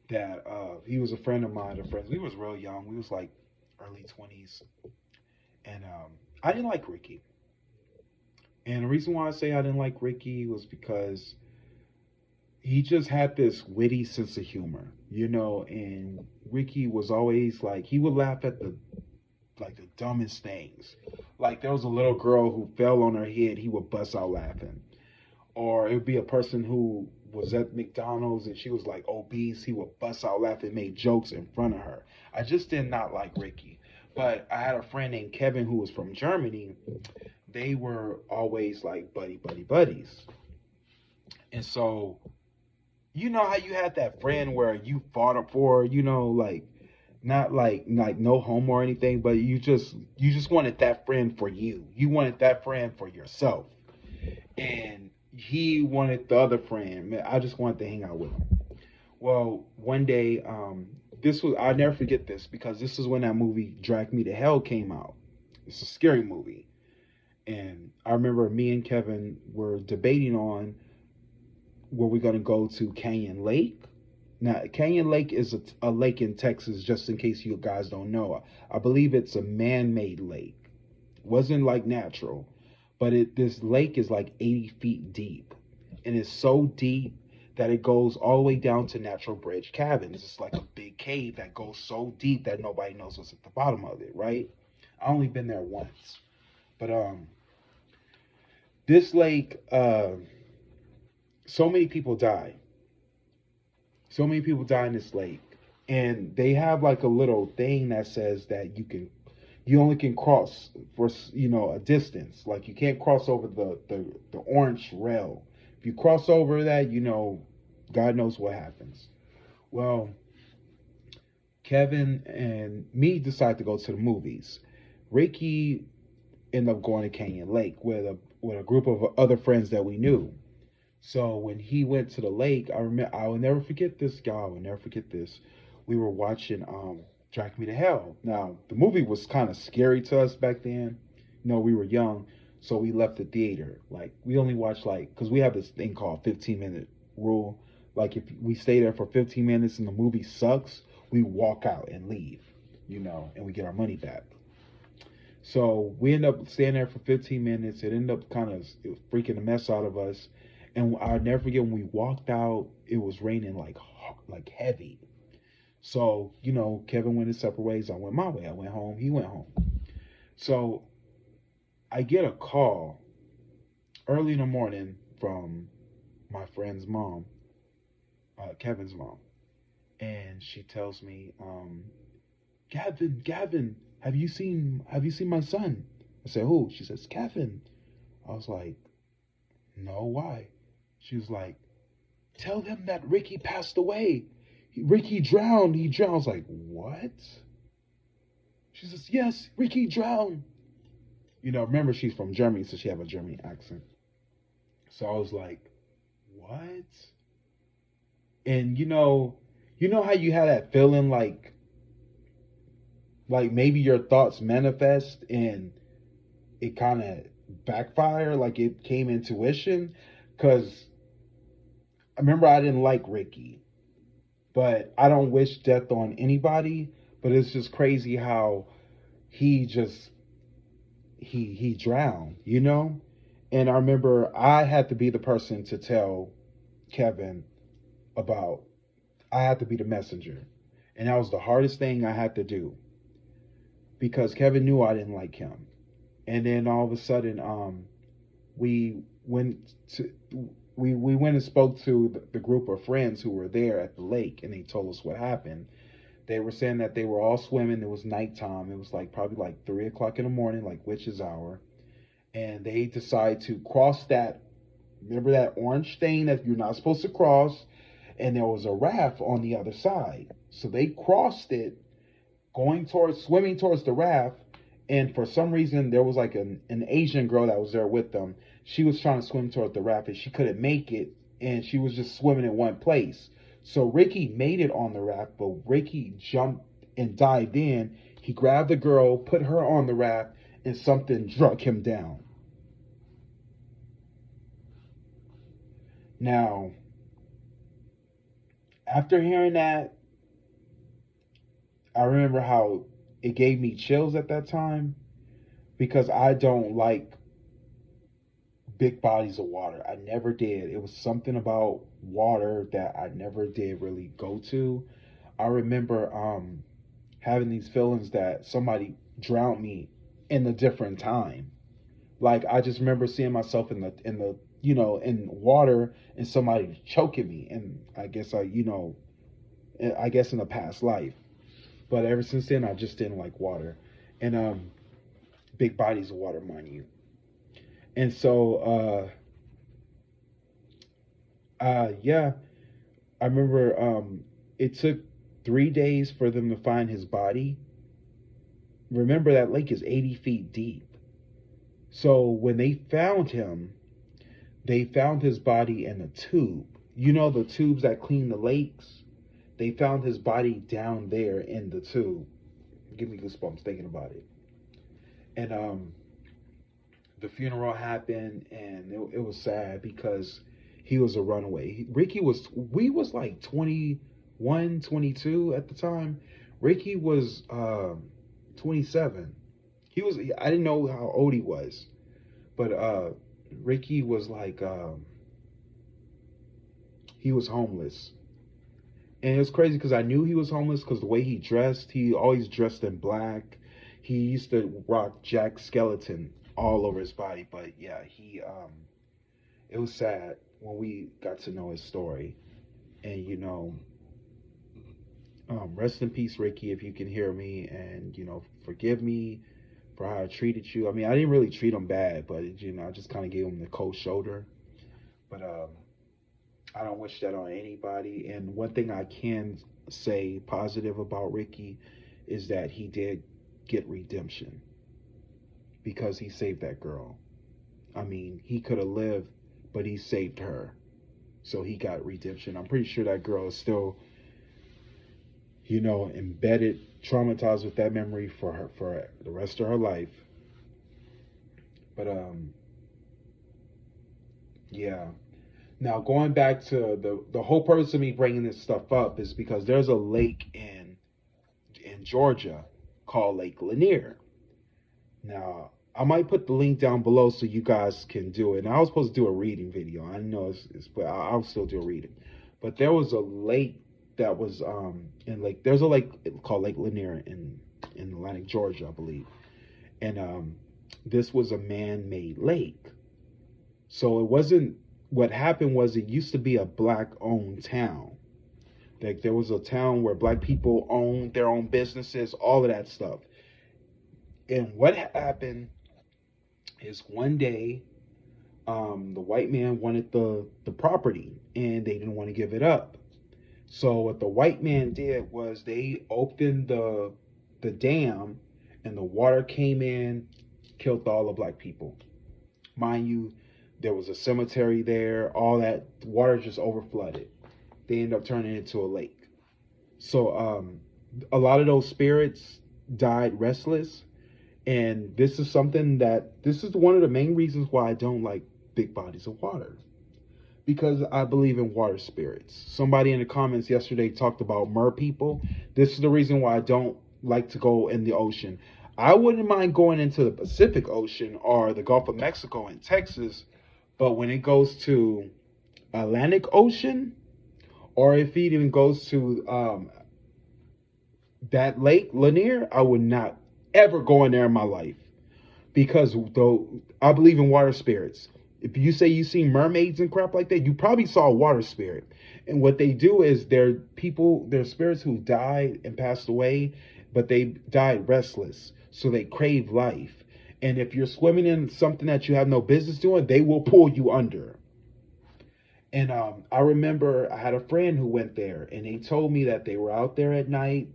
that he was a friend of mine. A friend. We was real young. We was like early 20s, and I didn't like Ricky. And the reason why I say I didn't like Ricky was because he just had this witty sense of humor. And Ricky was always like he would laugh at the dumbest things. Like there was a little girl who fell on her head, he would bust out laughing. Or it would be a person who was at McDonald's and she was like obese, he would bust out laughing, make jokes in front of her. I just did not like Ricky. But I had a friend named Kevin who was from Germany. They were always like buddies. And so you know how you had that friend where you fought up for, like not like no homo or anything, but you just wanted that friend for you. You wanted that friend for yourself. And he wanted the other friend. Man, I just wanted to hang out with him. Well, one day, this was I'll never forget this because this is when that movie Drag Me to Hell came out. It's a scary movie, and I remember me and Kevin were debating on were we going to go to Canyon Lake. Now, Canyon Lake is a lake in Texas. Just in case you guys don't know, I believe it's a man-made lake. It wasn't like natural, but this lake is like 80 feet deep, and it's so deep that it goes all the way down to Natural Bridge Cabins. It's like a big cave that goes so deep that nobody knows what's at the bottom of it, right? I only been there once, but this lake, so many people die. So many people die in this lake, and they have like a little thing that says that you only can cross for a distance. Like you can't cross over the orange rail. If you cross over that, God knows what happens. Well, Kevin and me decided to go to the movies. Ricky ended up going to Canyon Lake with a group of other friends that we knew. So when he went to the lake, I will never forget this, guy. I will never forget this. We were watching Drag Me to Hell. Now the movie was kind of scary to us back then. We were young, so we left the theater. Like we only watched because we have this thing called 15-minute rule. Like if we stay there for 15 minutes and the movie sucks, we walk out and leave. And we get our money back. So we end up staying there for 15 minutes. It ended up kind of freaking the mess out of us. And I'll never forget when we walked out, it was raining like heavy. So, Kevin went his separate ways. I went my way. I went home. He went home. So I get a call early in the morning from my friend's mom, Kevin's mom. And she tells me, Gavin, have you seen my son? I said, who? She says, Kevin. I was like, no, why? She was like, tell them that Ricky passed away. Ricky drowned. He drowned. I was like, what? She says, yes, Ricky drowned. Remember she's from Germany, so she have a German accent. So I was like, what? And how you have that feeling like maybe your thoughts manifest and it kind of backfire, like it came intuition, because I remember I didn't like Ricky, but I don't wish death on anybody. But it's just crazy how he just he drowned. And I remember I had to be the person to tell Kevin about. I had to be the messenger, and that was the hardest thing I had to do because Kevin knew I didn't like him. And then all of a sudden, we went to we went and spoke to the group of friends who were there at the lake, and they told us what happened. They were saying that they were all swimming. It was nighttime. It was probably like 3 o'clock in the morning, like witch's hour, and they decided to cross that. Remember that orange thing that you're not supposed to cross, and there was a raft on the other side. So they crossed it, swimming towards the raft, and for some reason there was like an Asian girl that was there with them. She was trying to swim toward the raft and she couldn't make it, and she was just swimming in one place. So Ricky made it on the raft, but Ricky jumped and dived in. He grabbed the girl, put her on the raft, and something drug him down. Now, after hearing that, I remember how it gave me chills at that time because I don't like big bodies of water. I never did. It was something about water that I never did really go to. I remember having these feelings that somebody drowned me in a different time. Like I just remember seeing myself in the in water and somebody choking me, and I guess in a past life. But ever since then, I just didn't like water, and big bodies of water, mind you. And so, yeah, I remember it took 3 days for them to find his body. Remember that lake is 80 feet deep. So when they found him, They found his body in a tube. You know the tubes that clean the lakes? They found his body down there in the tube. Give me goosebumps thinking about it. And the funeral happened, and it was sad because he was a runaway. Ricky was, we was like 21, 22 at the time. Ricky was 27. He was, I didn't know how old he was, but Ricky was like, he was homeless. And it was crazy because I knew he was homeless because the way he dressed, he always dressed in black. He used to rock Jack Skeleton all over his body. But yeah, it was sad when we got to know his story. And rest in peace, Ricky, if you can hear me, and forgive me for how I treated you. I mean, I didn't really treat him bad, but I just kind of gave him the cold shoulder. But I don't wish that on anybody. And one thing I can say positive about Ricky is that he did get redemption because he saved that girl. I mean, he could have lived, but he saved her. So he got redemption. I'm pretty sure that girl is still, embedded, traumatized with that memory for the rest of her life. But yeah. Now going back to the whole purpose of me bringing this stuff up is because there's a lake in Georgia called Lake Lanier. Now I might put the link down below so you guys can do it. And I was supposed to do a reading video. I know but I'll still do a reading. But there was a lake that was in Lake. There's a lake called Lake Lanier in Atlantic Georgia, I believe. And this was a man-made lake. So it wasn't. What happened was it used to be a black-owned town. Like there was a town where black people owned their own businesses, all of that stuff. And what happened is one day, the white man wanted the property, and they didn't want to give it up. So what the white man did was they opened the dam, and the water came in, killed all the black people. Mind you, there was a cemetery there. All that water just overflooded. They ended up turning it into a lake. So a lot of those spirits died restless, and this is one of the main reasons why I don't like big bodies of water, because I believe in water spirits. Somebody in the comments yesterday talked about mer people. This is the reason why I don't like to go in the ocean. I wouldn't mind going into the Pacific Ocean or the Gulf of Mexico and Texas, but when it goes to Atlantic Ocean, or if it even goes to that Lake Lanier, I would not ever go in there in my life, because though I believe in water spirits. If you say you see mermaids and crap like that, you probably saw a water spirit. And what they do is they're spirits who died and passed away, but they died restless. So they crave life. And if you're swimming in something that you have no business doing, they will pull you under. And I remember I had a friend who went there, and they told me that they were out there at night,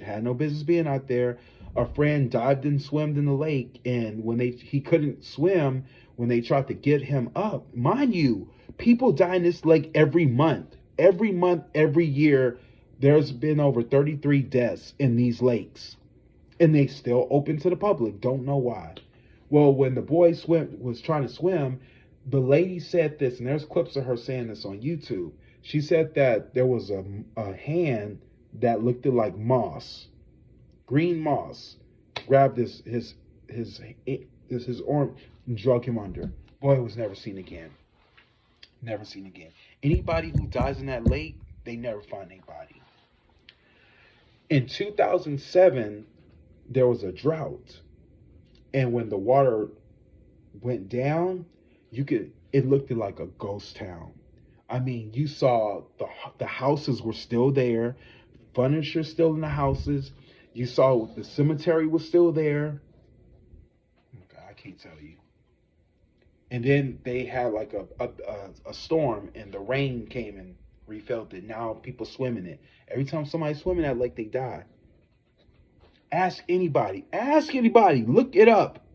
had no business being out there. A friend dived and swam in the lake, and when he couldn't swim, when they tried to get him up, mind you, people die in this lake every month, every year. There's been over 33 deaths in these lakes, and they still open to the public. Don't know why. Well, when the boy was trying to swim, the lady said this, and there's clips of her saying this on YouTube. She said that there was a hand that looked like moss, green moss, grabbed his arm and drug him under. Boy was never seen again. Never seen again. Anybody who dies in that lake, they never find anybody. In 2007, there was a drought, and when the water went down, it looked like a ghost town. I mean, you saw the houses were still there, furniture still in the houses. You saw the cemetery was still there. God, I can't tell you. And then they had like a storm, and the rain came and refilled it. Now people swim in it. Every time somebody swim in that lake, they die. Ask anybody. Look it up.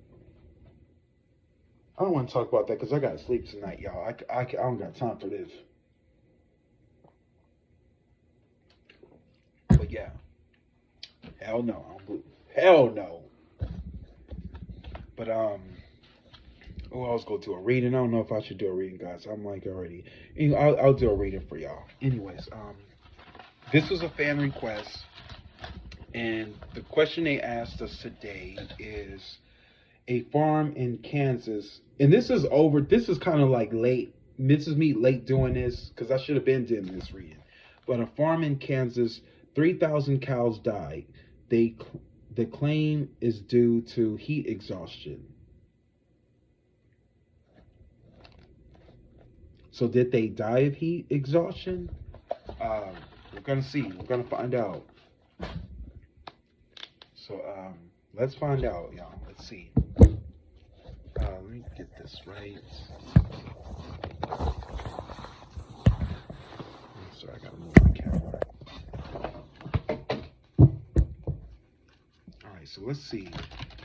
I don't want to talk about that because I got to sleep tonight, y'all. I don't got time for this. But yeah, hell no. Hell no. But oh, I was going to do a reading. I don't know if I should do a reading, guys. I'm like already. I'll do a reading for y'all. Anyways, this was a fan request, and the question they asked us today is a farm in Kansas, and this is over. This is kind of like late. This is me late doing this because I should have been doing this reading. But a farm in Kansas, 3,000 cows died. The claim is due to heat exhaustion. So did they die of heat exhaustion? We're gonna see. We're gonna find out. So let's find out, y'all. Let's see. Let me get this right. Sorry, I gotta move my camera. All right, so let's see.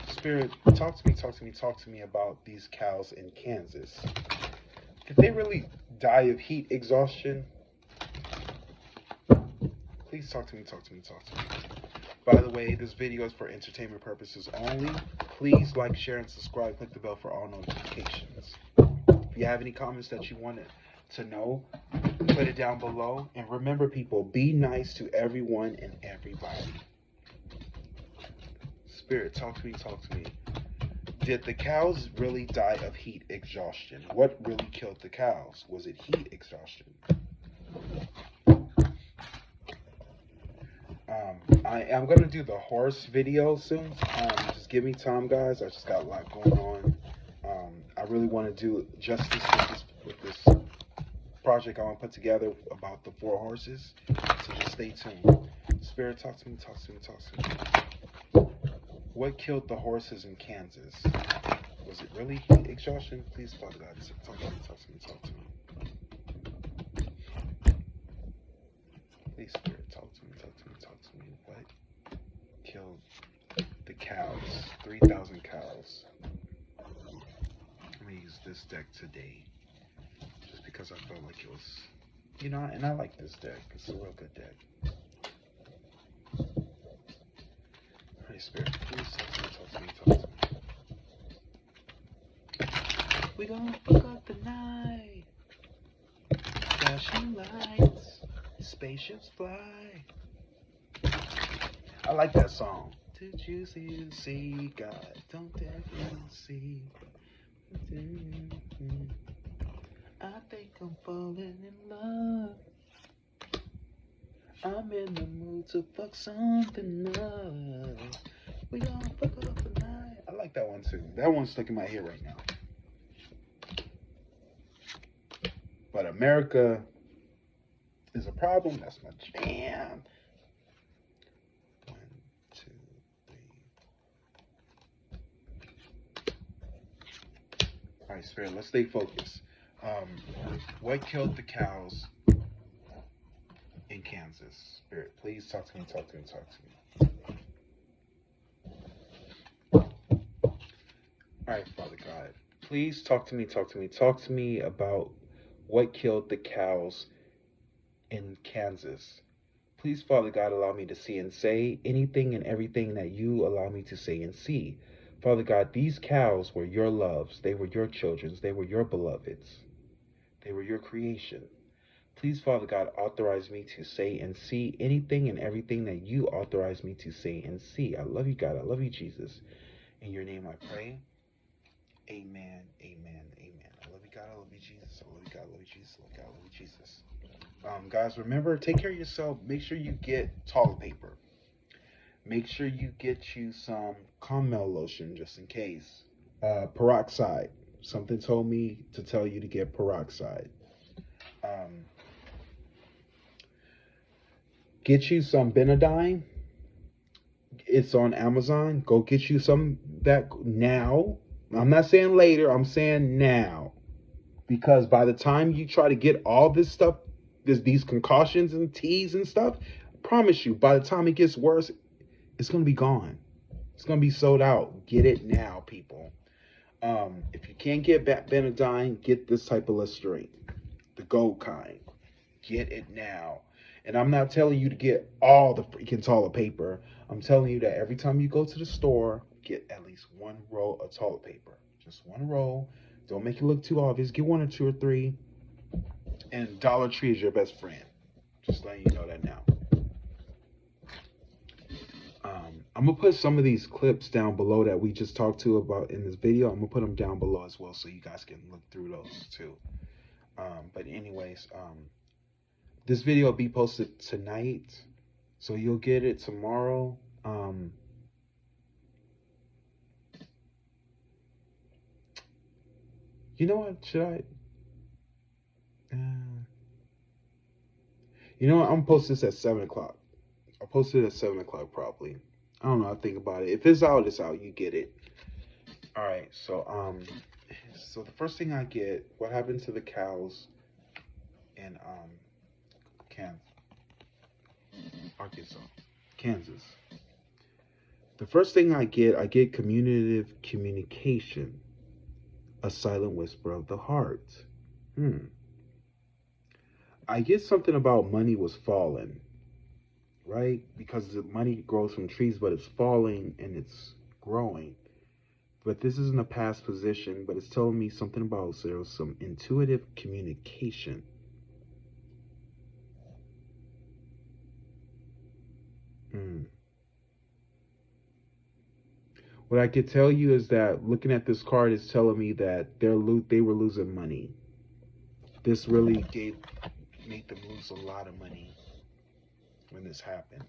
Spirit, talk to me about these cows in Kansas. Did they really die of heat exhaustion? Please talk to me. By the way, this video is for entertainment purposes only. Please like, share, and subscribe. Click the bell for all notifications. If you have any comments that you wanted to know, put it down below. And remember, people, be nice to everyone and everybody. Spirit, talk to me. Did the cows really die of heat exhaustion? What really killed the cows? Was it heat exhaustion? I'm going to do the horse video soon. Just give me time, guys. I just got a lot going on. I really want to do justice with this project I want to put together about the 4 horses. So just stay tuned. Spirit, talk to me. What killed the horses in Kansas? Was it really heat exhaustion? Please, Father God, talk to me. Please, Spirit, talk to me. What killed the cows? 3,000 cows. I'm gonna use this deck today, just because I felt like it was, and I like this deck. It's a real good deck. Holy Spirit, please talk to me. We gonna fuck up the night. Flashing lights, spaceships fly. I like that song. Did you see God? Don't ever see. I think I'm falling in love. I'm in the mood to fuck something up. We gonna fuck up the night. I like that one too. That one's stuck in my head right now. But America is a problem. That's my jam. 1, 2, 3. All right, Spirit, let's stay focused. What killed the cows in Kansas? Spirit, please talk to me. All right, Father God, please talk to me. Talk to me about what killed the cows in Kansas. Please, Father God, allow me to see and say anything and everything that you allow me to say and see. Father God, these cows were your loves. They were your children. They were your beloveds. They were your creation. Please, Father God, authorize me to say and see anything and everything that you authorize me to say and see. I love you, God. I love you, Jesus. In your name I pray. Amen. I love you, God. I love you, Jesus. I love you, God. I love you, Jesus. I love you, God. I love you, Jesus. Guys, remember, take care of yourself. Make sure you get toilet paper. Make sure you get you some Carmel lotion just in case. Peroxide. Something told me to tell you to get peroxide. Get you some Benadine. It's on Amazon. Go get you some that now. I'm not saying later. I'm saying now. Because by the time you try to get all this stuff, these concussions and teas and stuff, I promise you, by the time it gets worse, it's going to be gone. It's going to be sold out. Get it now, people. If you can't get Benadine, get this type of Listerine, the gold kind. Get it now. And I'm not telling you to get all the freaking toilet paper. I'm telling you that every time you go to the store, get at least one roll of toilet paper. Just one roll. Don't make it look too obvious. Get one or two or three. And Dollar Tree is your best friend. Just letting you know that now. I'm gonna put some of these clips down below that we just talked to about in this video. I'm gonna put them down below as well, so you guys can look through those too. But anyways, this video will be posted tonight, so you'll get it tomorrow. You know what? Should I? You know what? I'm gonna post this at 7 o'clock. I'll post it at 7 o'clock probably. I don't know. I think about it. If it's out, it's out. You get it. All right. So the first thing I get, what happened to the cows in Kansas. The first thing I get communicative communication, a silent whisper of the heart. I get something about money was falling, right? Because the money grows from trees, but it's falling and it's growing. But this isn't a past position, but it's telling me something about there was some intuitive communication. What I could tell you is that looking at this card is telling me that they were losing money. This really made them lose a lot of money when this happened.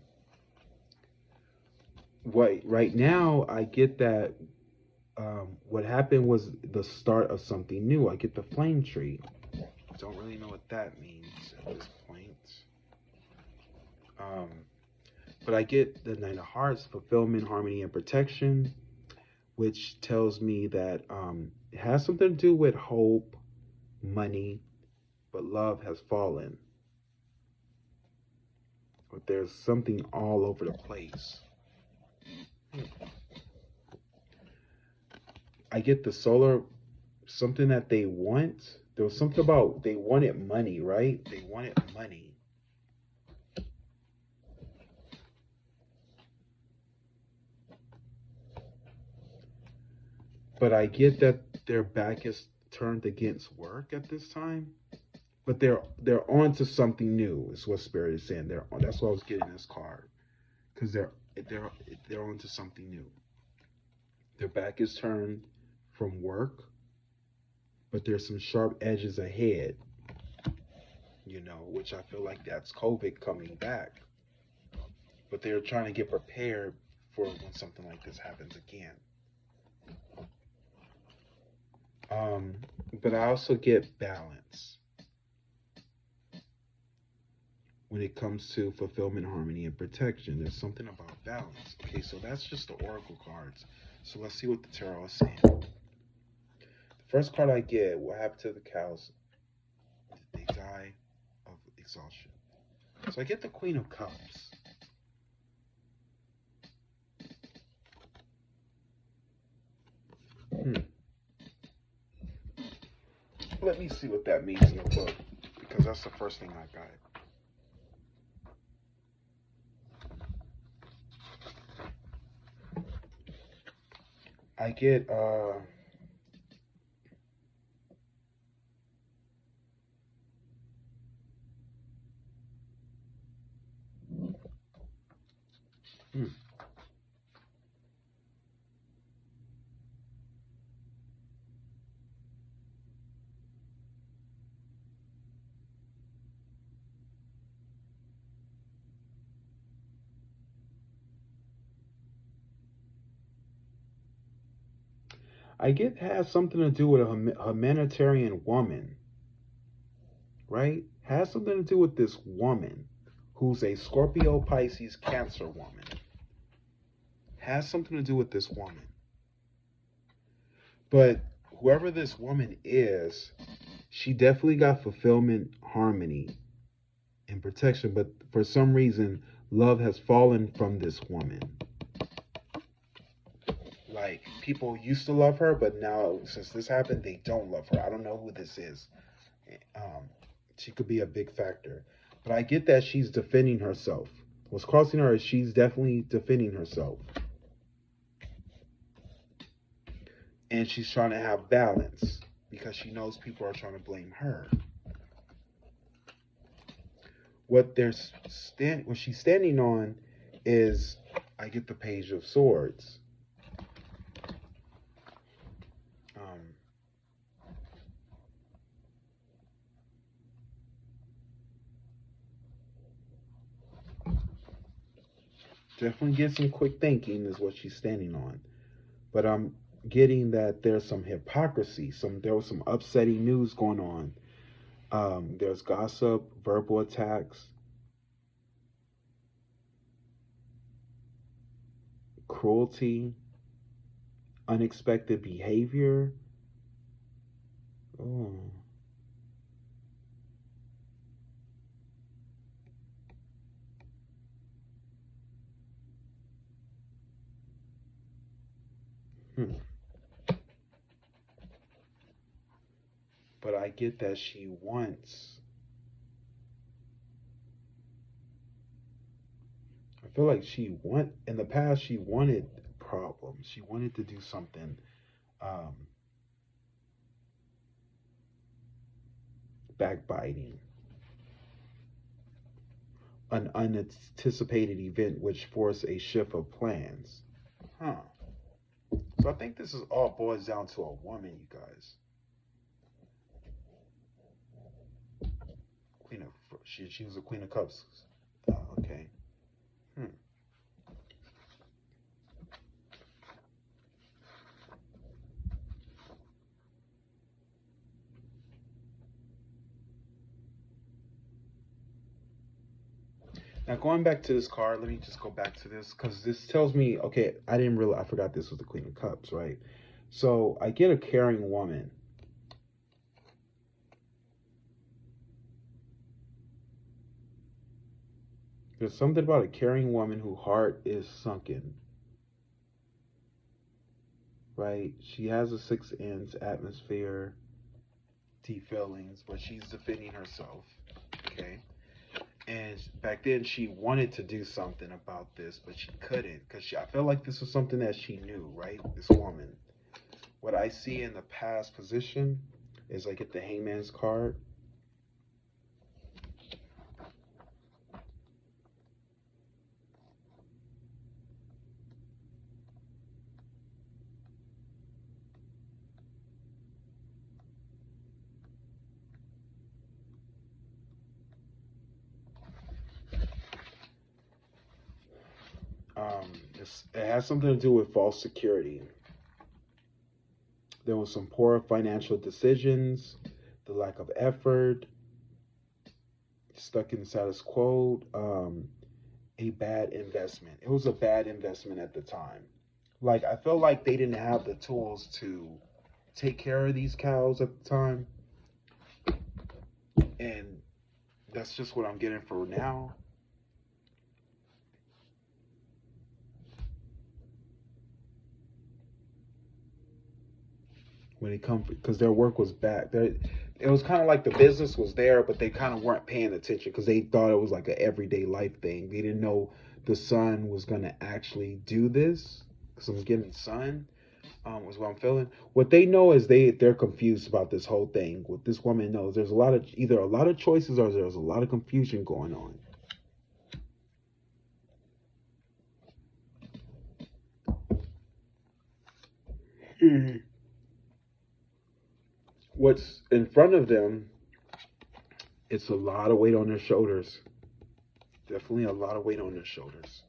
Right now, I get that what happened was the start of something new. I get the flame tree. Don't really know what that means at this point. But I get the Knight of Hearts, fulfillment, harmony, and protection, which tells me that it has something to do with hope, money, but love has fallen. But there's something all over the place. I get the solar, something that they want. There was something about they wanted money, right? They wanted money. But I get that their back is turned against work at this time. But they're on to something new, is what Spirit is saying. That's why I was getting this card. Because they're on to something new. Their back is turned from work, but there's some sharp edges ahead. Which I feel like that's COVID coming back. But they're trying to get prepared for when something like this happens again. But I also get balance when it comes to fulfillment, harmony, and protection. There's something about balance. Okay, so that's just the oracle cards. So let's see what the tarot is saying. The first card I get, what happened to the cows? They die of exhaustion. So I get the Queen of Cups. Let me see what that means in the book, because that's the first thing I got. I get has something to do with a humanitarian woman, right? Has something to do with this woman who's a Scorpio, Pisces, Cancer woman. Has something to do with this woman. But whoever this woman is, she definitely got fulfillment, harmony, and protection. But for some reason, love has fallen from this woman. Like, people used to love her, but now since this happened, they don't love her. I don't know who this is. Um, she could be a big factor. But I get that she's defending herself. What's crossing her is she's definitely defending herself. And she's trying to have balance because she knows people are trying to blame her. What she's standing on is, I get the Page of Swords. Um, Definitely get some quick thinking is what she's standing on. But I'm getting that there's some hypocrisy. There was some upsetting news going on. There's gossip, verbal attacks, cruelty, unexpected behavior. Oh. Hmm. But I get that she wants. I feel like in the past she wanted problems. She wanted to do something, um, backbiting, an unanticipated event which forced a shift of plans. Huh. So I think this is all boils down to a woman, you guys. Queen of she was a Queen of Cups. Okay. Hmm. Now going back to this card, let me just go back to this because this tells me, okay, I forgot this was the Queen of Cups, right? So I get a caring woman. There's something about a caring woman whose heart is sunken, right? She has a sixth sense, atmosphere, deep feelings, but she's defending herself, okay? And back then she wanted to do something about this, but she couldn't because I felt like this was something that she knew, right? This woman. What I see in the past position is I get the Hangman's card. It has something to do with false security. There was some poor financial decisions, the lack of effort, stuck in status quo, a bad investment. It was a bad investment at the time. Like, I felt like they didn't have the tools to take care of these cows at the time, and that's just what I'm getting for now. When it comes, because their work was bad. It was kind of like the business was there, but they kind of weren't paying attention because they thought it was like an everyday life thing. They didn't know the son was gonna actually do this. Because I'm getting son, was what I'm feeling. What they know is they're confused about this whole thing. What this woman knows, there's either a lot of choices or there's a lot of confusion going on. Mhm. What's in front of them, it's a lot of weight on their shoulders. Definitely a lot of weight on their shoulders.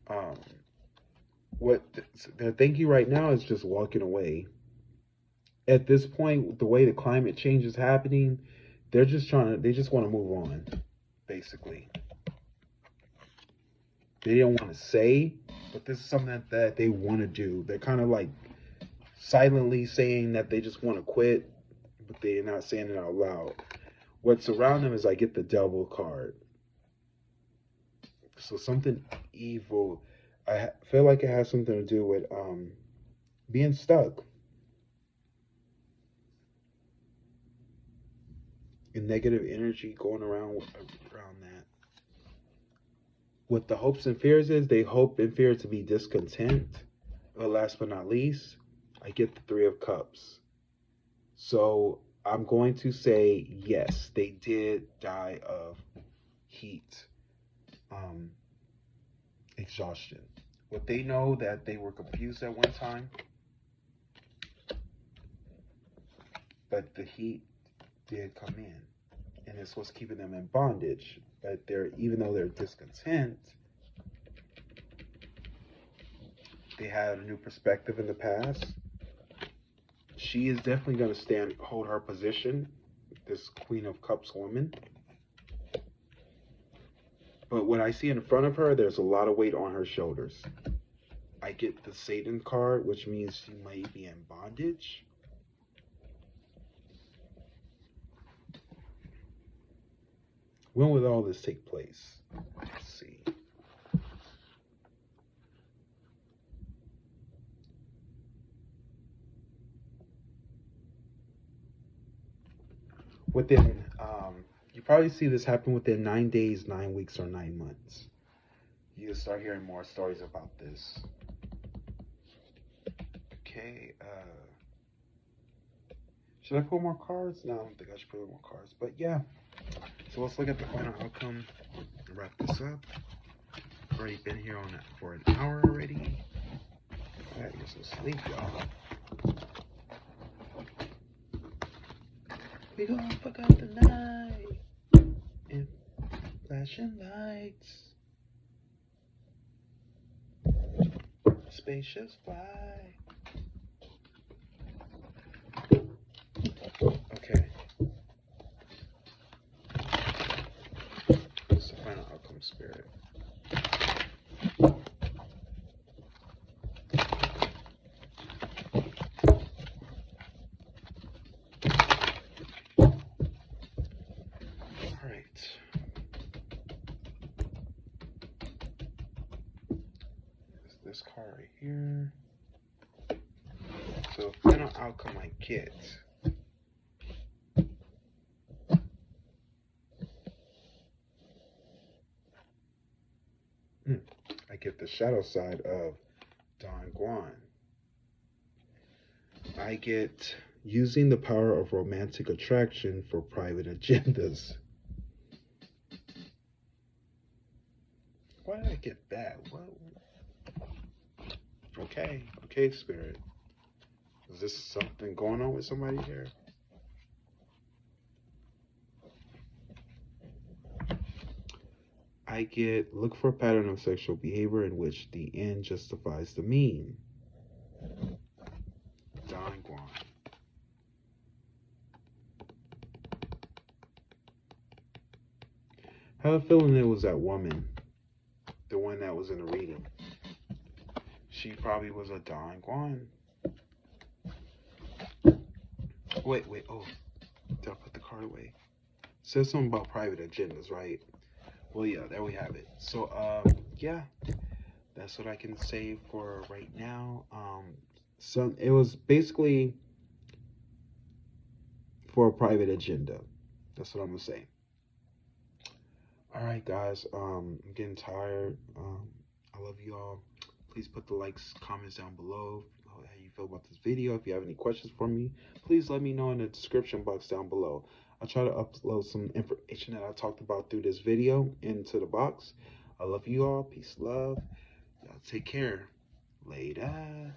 Um, what they're thinking right now is just walking away. At this point, the way the climate change is happening, they just want to move on, basically. They don't want to say, but this is something that they want to do. They're kind of like silently saying that they just want to quit, but they're not saying it out loud. What's around them is I get the devil card. So something evil. Feel like it has something to do with being stuck in negative energy going around that. What the hopes and fears is, they hope and fear to be discontent. But last but not least, I get the Three of Cups. So I'm going to say yes, they did die of heat, um, exhaustion. What they know that they were confused at one time, but the heat did come in, and it's what's keeping them in bondage. But they're even though they're discontent, they had a new perspective in the past. She is definitely going to hold her position, this Queen of Cups woman. But what I see in front of her, there's a lot of weight on her shoulders. I get the Satan card, which means she might be in bondage. When would all this take place? Let's see. Within, you probably see this happen within 9 days, 9 weeks, or 9 months. You'll start hearing more stories about this. Okay, should I pull more cards? No, I don't think I should pull more cards. But yeah, so let's look at the final outcome and wrap this up. I've already been here on it for an hour already. Alright, you're so sleepy, y'all. We gonna fuck up the night in flashing lights. Spaceships fly. Okay. What's the final outcome, Spirit? Alright. This card right here. So final outcome I get. I get the shadow side of Don Juan. I get using the power of romantic attraction for private agendas. Why did I get that? What? Okay, Spirit. Is this something going on with somebody here? I get look for a pattern of sexual behavior in which the end justifies the mean. Don Juan. I have a feeling it was that woman, the one that was in the reading. She probably was a Don Juan. Wait, oh, did I put the card away? It says something about private agendas, right? Well, yeah, there we have it. So, yeah, that's what I can say for right now. It was basically for a private agenda. That's what I'm gonna say. All right, guys. I'm getting tired. I love you all. Please put the likes, comments down below. How you feel about this video. If you have any questions for me, please let me know in the description box down below. I'll try to upload some information that I talked about through this video into the box. I love you all. Peace, love. Y'all take care. Later.